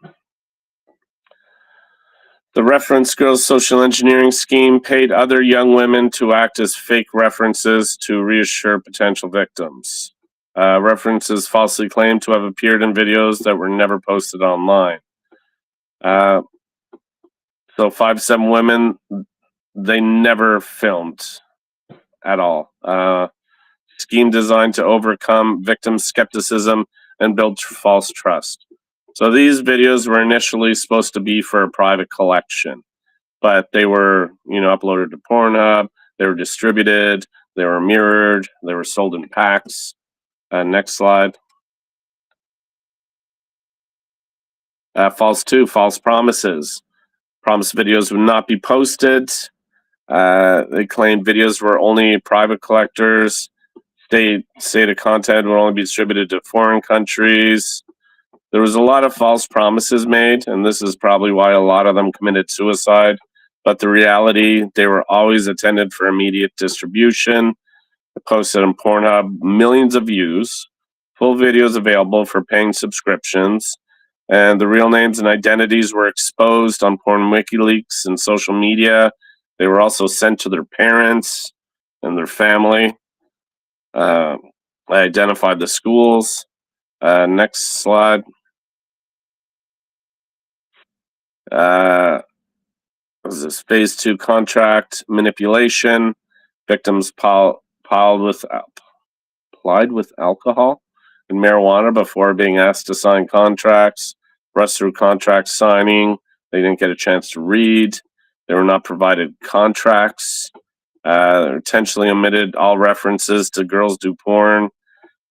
the reference girls social engineering scheme paid other young women to act as fake references to reassure potential victims. References falsely claimed to have appeared in videos that were never posted online. So 5-7 women, they never filmed at all. Scheme designed to overcome victim skepticism and build false trust. So these videos were initially supposed to be for a private collection, but they were, uploaded to Pornhub, they were distributed, they were mirrored, they were sold in packs. Next slide. False promises. Promised videos would not be posted. They claimed videos were only private collectors. Stated content would only be distributed to foreign countries. There was a lot of false promises made, and this is probably why a lot of them committed suicide. But the reality, they were always intended for immediate distribution. Posted on Pornhub, millions of views, full videos available for paying subscriptions, and the real names and identities were exposed on porn WikiLeaks and social media. They were also sent to their parents and their family. I identified the schools. Next slide. This is phase 2 contract manipulation. Victims plied with alcohol and marijuana before being asked to sign contracts. Rushed through contract signing. They didn't get a chance to read. They were not provided contracts. Intentionally omitted all references to girls do porn.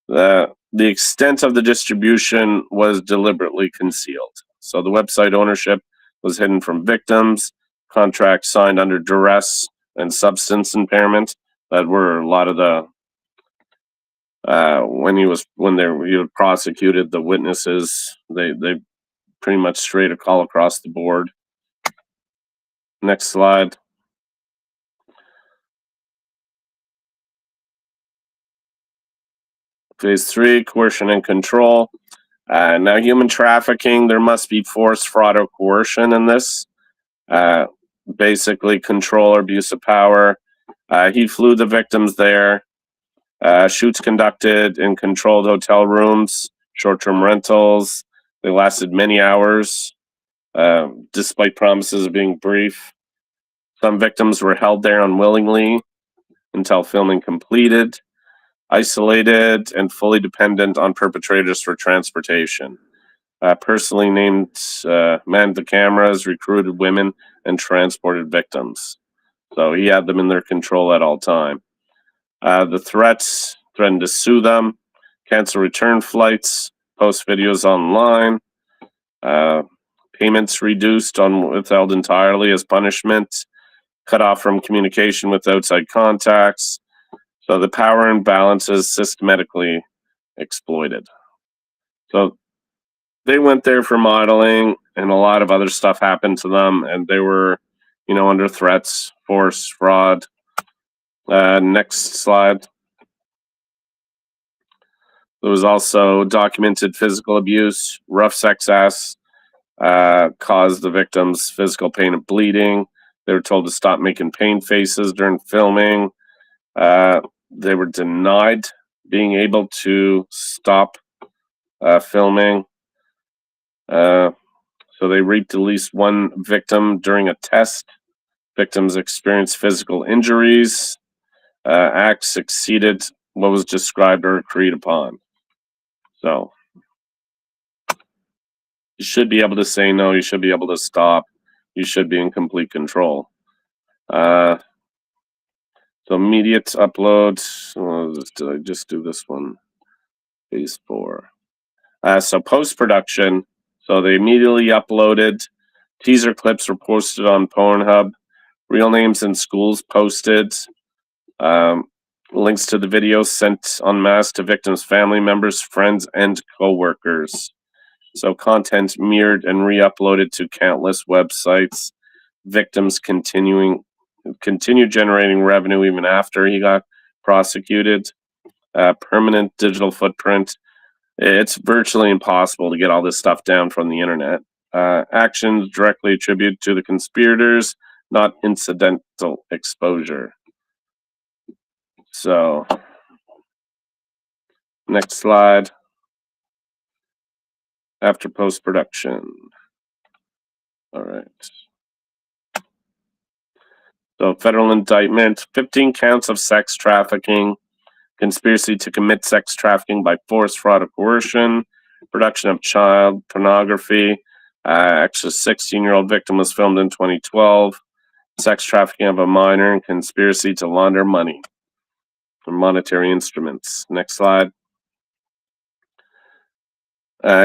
The extent of the distribution was deliberately concealed. So the website ownership was hidden from victims. Contracts signed under duress and substance impairment. That were a lot of the when he prosecuted the witnesses. They pretty much straight a call across the board. Next slide. Phase 3, coercion and control. Now, human trafficking, there must be force, fraud, or coercion in this. Basically, control or abuse of power. He flew the victims there. Shoots conducted in controlled hotel rooms short-term rentals. They lasted many hours, despite promises of being brief. Some victims were held there unwillingly until filming completed, isolated, and fully dependent on perpetrators for transportation. Personally manned the cameras, recruited women, and transported victims. So he had them in their control at all time. The threats threatened to sue them, cancel return flights, post videos online, payments reduced on withheld entirely as punishment, cut off from communication with outside contacts. So the power imbalance is systematically exploited. So they went there for modeling, and a lot of other stuff happened to them, and they were, under threats, force, fraud. Next slide. There was also documented physical abuse, rough sex acts caused the victims physical pain and bleeding. They were told to stop making pain faces during filming. They were denied being able to stop filming. So they raped at least one victim during a test. Victims experienced physical injuries. Acts exceeded what was described or agreed upon. So you should be able to say no. You should be able to stop. You should be in complete control. So immediate upload. Did I just do this one? Phase 4. So post-production. So they immediately uploaded. Teaser clips were posted on Pornhub. Real names and schools posted. Links to the videos sent en masse to victims' family members, friends, and co-workers. So content mirrored and re-uploaded to countless websites. Victims continued generating revenue even after he got prosecuted. Permanent digital footprint. It's virtually impossible to get all this stuff down from the internet. Actions directly attributed to the conspirators, not incidental exposure. So, next slide. After post-production. All right. So, federal indictment, 15 counts of sex trafficking, conspiracy to commit sex trafficking by force, fraud, or coercion, production of child pornography. Actually, a 16-year-old victim was filmed in 2012. Sex trafficking of a minor and conspiracy to launder money or monetary instruments. Next slide.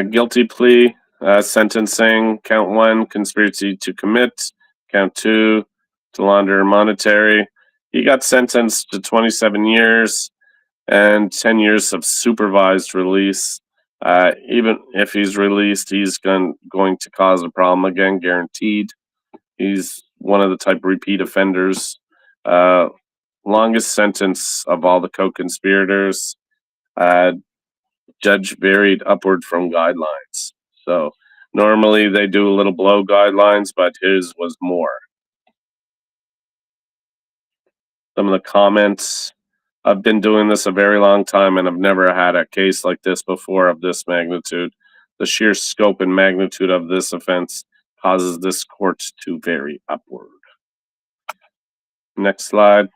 Guilty plea, sentencing. Count 1, conspiracy to commit. Count 2, to launder monetary. He got sentenced to 27 years and 10 years of supervised release. Even if he's released, he's going to cause a problem again, guaranteed. He's one of the type of repeat offenders. Longest sentence of all the co-conspirators. Judge varied upward from guidelines. So normally they do a little below guidelines, but his was more. Some of the comments. I've been doing this a very long time, and I've never had a case like this before of this magnitude. The sheer scope and magnitude of this offense causes this court to vary upward. Next slide.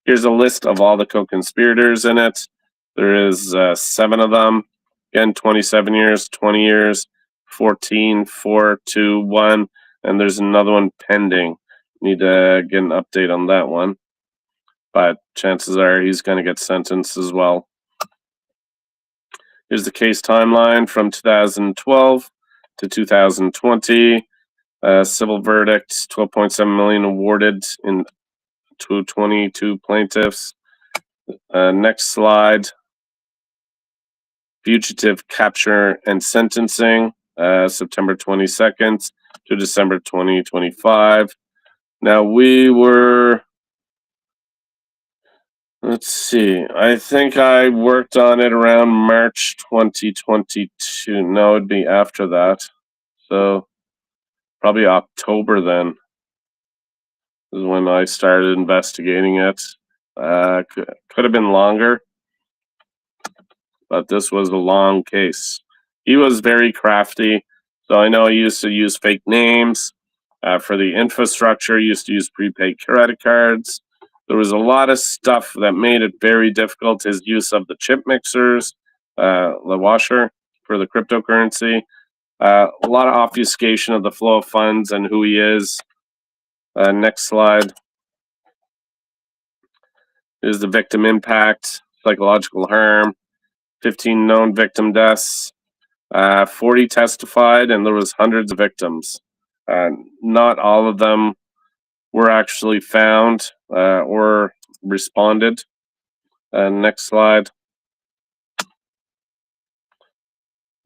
Here's a list of all the co-conspirators in it. There is 7 of them. Again, 27 years, 20 years, 14, 4, 2, 1, and there's another one pending. Need to get an update on that one. But chances are he's going to get sentenced as well. Here's the case timeline from 2012 to 2020. Civil verdict, $12.7 million awarded to 22 plaintiffs. Next slide. Fugitive capture and sentencing, September 22nd to December 2025. Now we were, let's see, I think I worked on it around March 2022. No, it'd be after that. So probably October then is when I started investigating it. Could have been longer. but this was a long case. He was very crafty. So I know he used to use fake names for the infrastructure. He used to use prepaid credit cards. There was a lot of stuff that made it very difficult. His use of the chip mixers, the washer for the cryptocurrency. A lot of obfuscation of the flow of funds and who he is. Next slide is the victim impact, psychological harm, 15 known victim deaths, 40 testified, and there was hundreds of victims. Not all of them were actually found or responded. Next slide.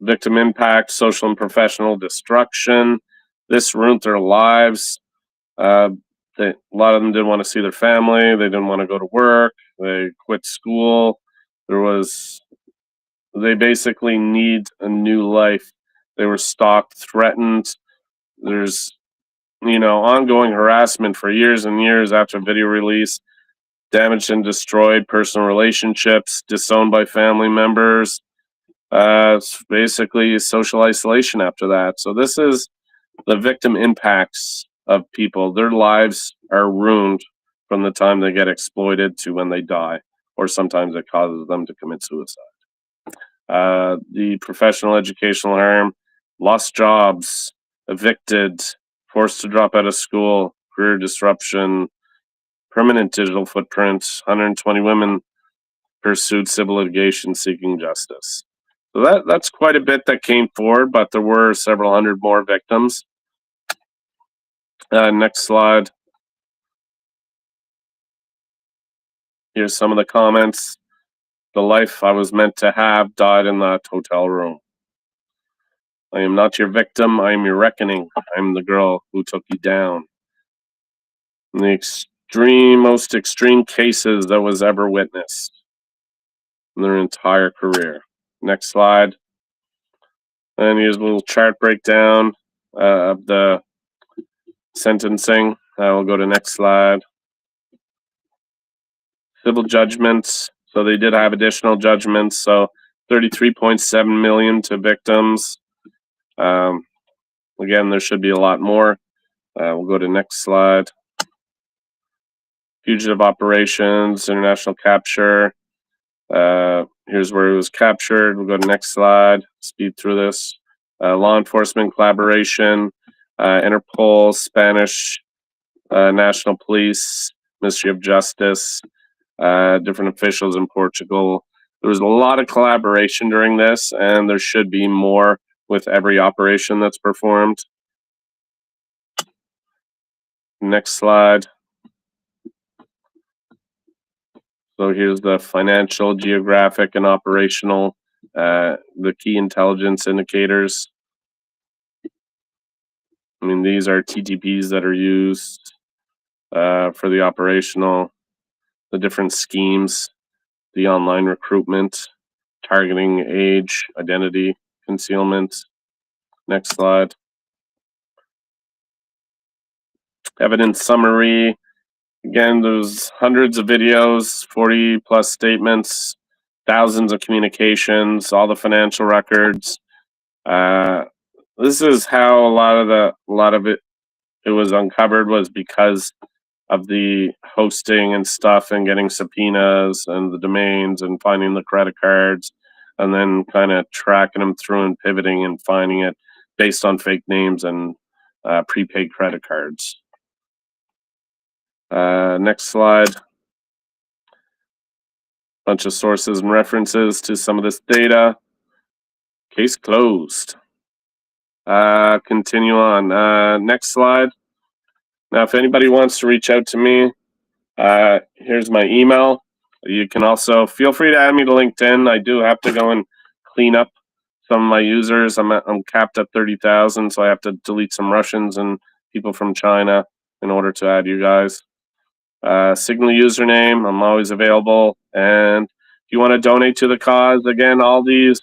Victim impact, social and professional destruction. This ruined their lives. A lot of them didn't want to see their family. They didn't want to go to work. They quit school. They basically need a new life. They were stalked, threatened. There's, ongoing harassment for years and years after video release. Damaged and destroyed personal relationships, disowned by family members. It's basically social isolation after that. So this is the victim impacts of people. Their lives are ruined from the time they get exploited to when they die, or sometimes it causes them to commit suicide. The professional educational harm, lost jobs, evicted, forced to drop out of school, career disruption, permanent digital footprint, 120 women pursued civil litigation seeking justice. So that's quite a bit that came forward, but there were several hundred more victims. Next slide. Here's some of the comments. The life I was meant to have died in that hotel room. I am not your victim. I am your reckoning. I'm the girl who took you down. In the most extreme cases that was ever witnessed in their entire career. Next slide. And here's a little chart breakdown of the sentencing. We'll go to next slide. Civil judgments. So they did have additional judgments. So 33.7 million to victims. Again, there should be a lot more. We'll go to next slide. Fugitive operations, international capture. Here's where it was captured. We'll go to next slide. Speed through this. Law enforcement collaboration, Interpol, Spanish National Police, Ministry of Justice, different officials in Portugal. There was a lot of collaboration during this, and there should be more with every operation that's performed. Next slide. So here's the financial, geographic, and operational, the key intelligence indicators. I mean, these are TTPs that are used for the operational, the different schemes, the online recruitment, targeting age, identity, concealment. Next slide. Evidence summary. Again, there's hundreds of videos, 40 plus statements, thousands of communications, all the financial records. This is how a lot of it was uncovered, was because of the hosting and stuff and getting subpoenas and the domains and finding the credit cards and then kind of tracking them through and pivoting and finding it based on fake names and prepaid credit cards. Next slide. Bunch of sources and references to some of this data. Case closed. Continue on. Next slide. Now, if anybody wants to reach out to me, here's my email. You can also feel free to add me to LinkedIn. I do have to go and clean up some of my users. I'm capped at 30,000, so I have to delete some Russians and people from China in order to add you guys. Signal username, I'm always available. And if you want to donate to the cause, again, all these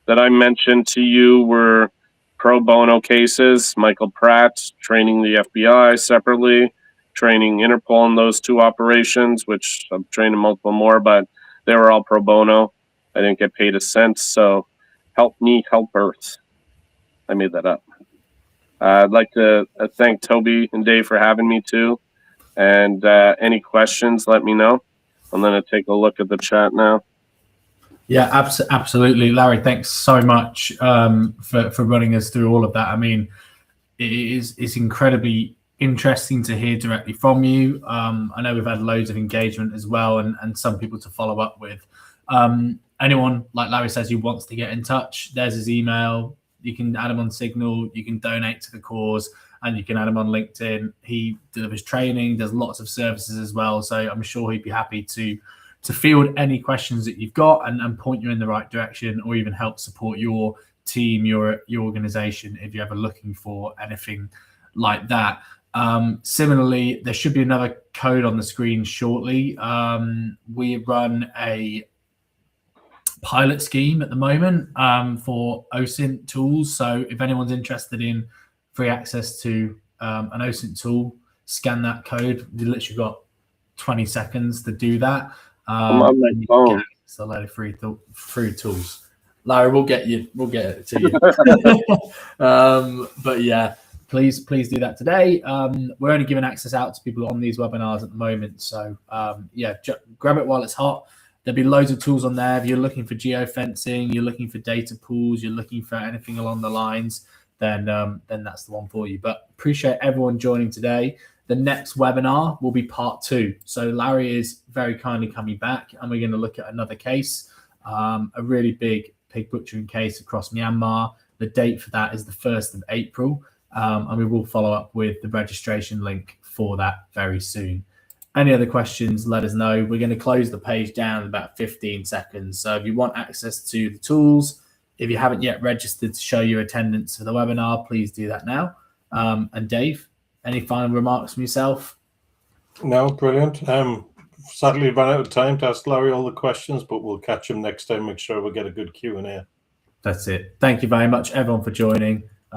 that I mentioned to you were pro bono cases. Michael Pratt training the FBI separately, training Interpol in those two operations, which I've trained in multiple more, but they were all pro bono. I didn't get paid a cent, so help me help Earth. I made that up. I'd like to thank Toby and Dave for having me too. And any questions, let me know. I'm going to take a look at the chat now. Yeah, absolutely. Larry, thanks so much for running us through all of that. I mean, it's incredibly interesting to hear directly from you. I know we've had loads of engagement as well, and some people to follow up with. Anyone, like Larry says, who wants to get in touch, there's his email. You can add him on Signal, you can donate to the cause, and you can add him on LinkedIn. He delivers training, does lots of services as well. So I'm sure he'd be happy to field any questions that you've got and point you in the right direction, or even help support your team, your organization, if you're ever looking for anything like that. Similarly, there should be another code on the screen shortly. We run a pilot scheme at the moment for OSINT tools. So if anyone's interested in free access to an OSINT tool, scan that code. You literally got 20 seconds to do that. I'm on my phone. It's a load of free tools. Larry, we'll get it to you. But yeah, please do that today. We're only giving access out to people on these webinars at the moment. So yeah, grab it while it's hot. There'll be loads of tools on there. If you're looking for geofencing, you're looking for data pools, you're looking for anything along the lines, then that's the one for you. But appreciate everyone joining today. The next webinar will be part 2. So Larry is very kindly coming back, and we're going to look at another case, a really big pig butchering case across Myanmar. The date for that is the 1st of April, and we will follow up with the registration link for that very soon. Any other questions, let us know. We're going to close the page down in about 15 seconds. So if you want access to the tools, if you haven't yet registered to show your attendance for the webinar, please do that now. And Dave, any final remarks from yourself? No, brilliant. Sadly, ran out of time to ask Larry all the questions, but we'll catch him next time. Make sure we get a good Q&A. That's it. Thank you very much, everyone, for joining.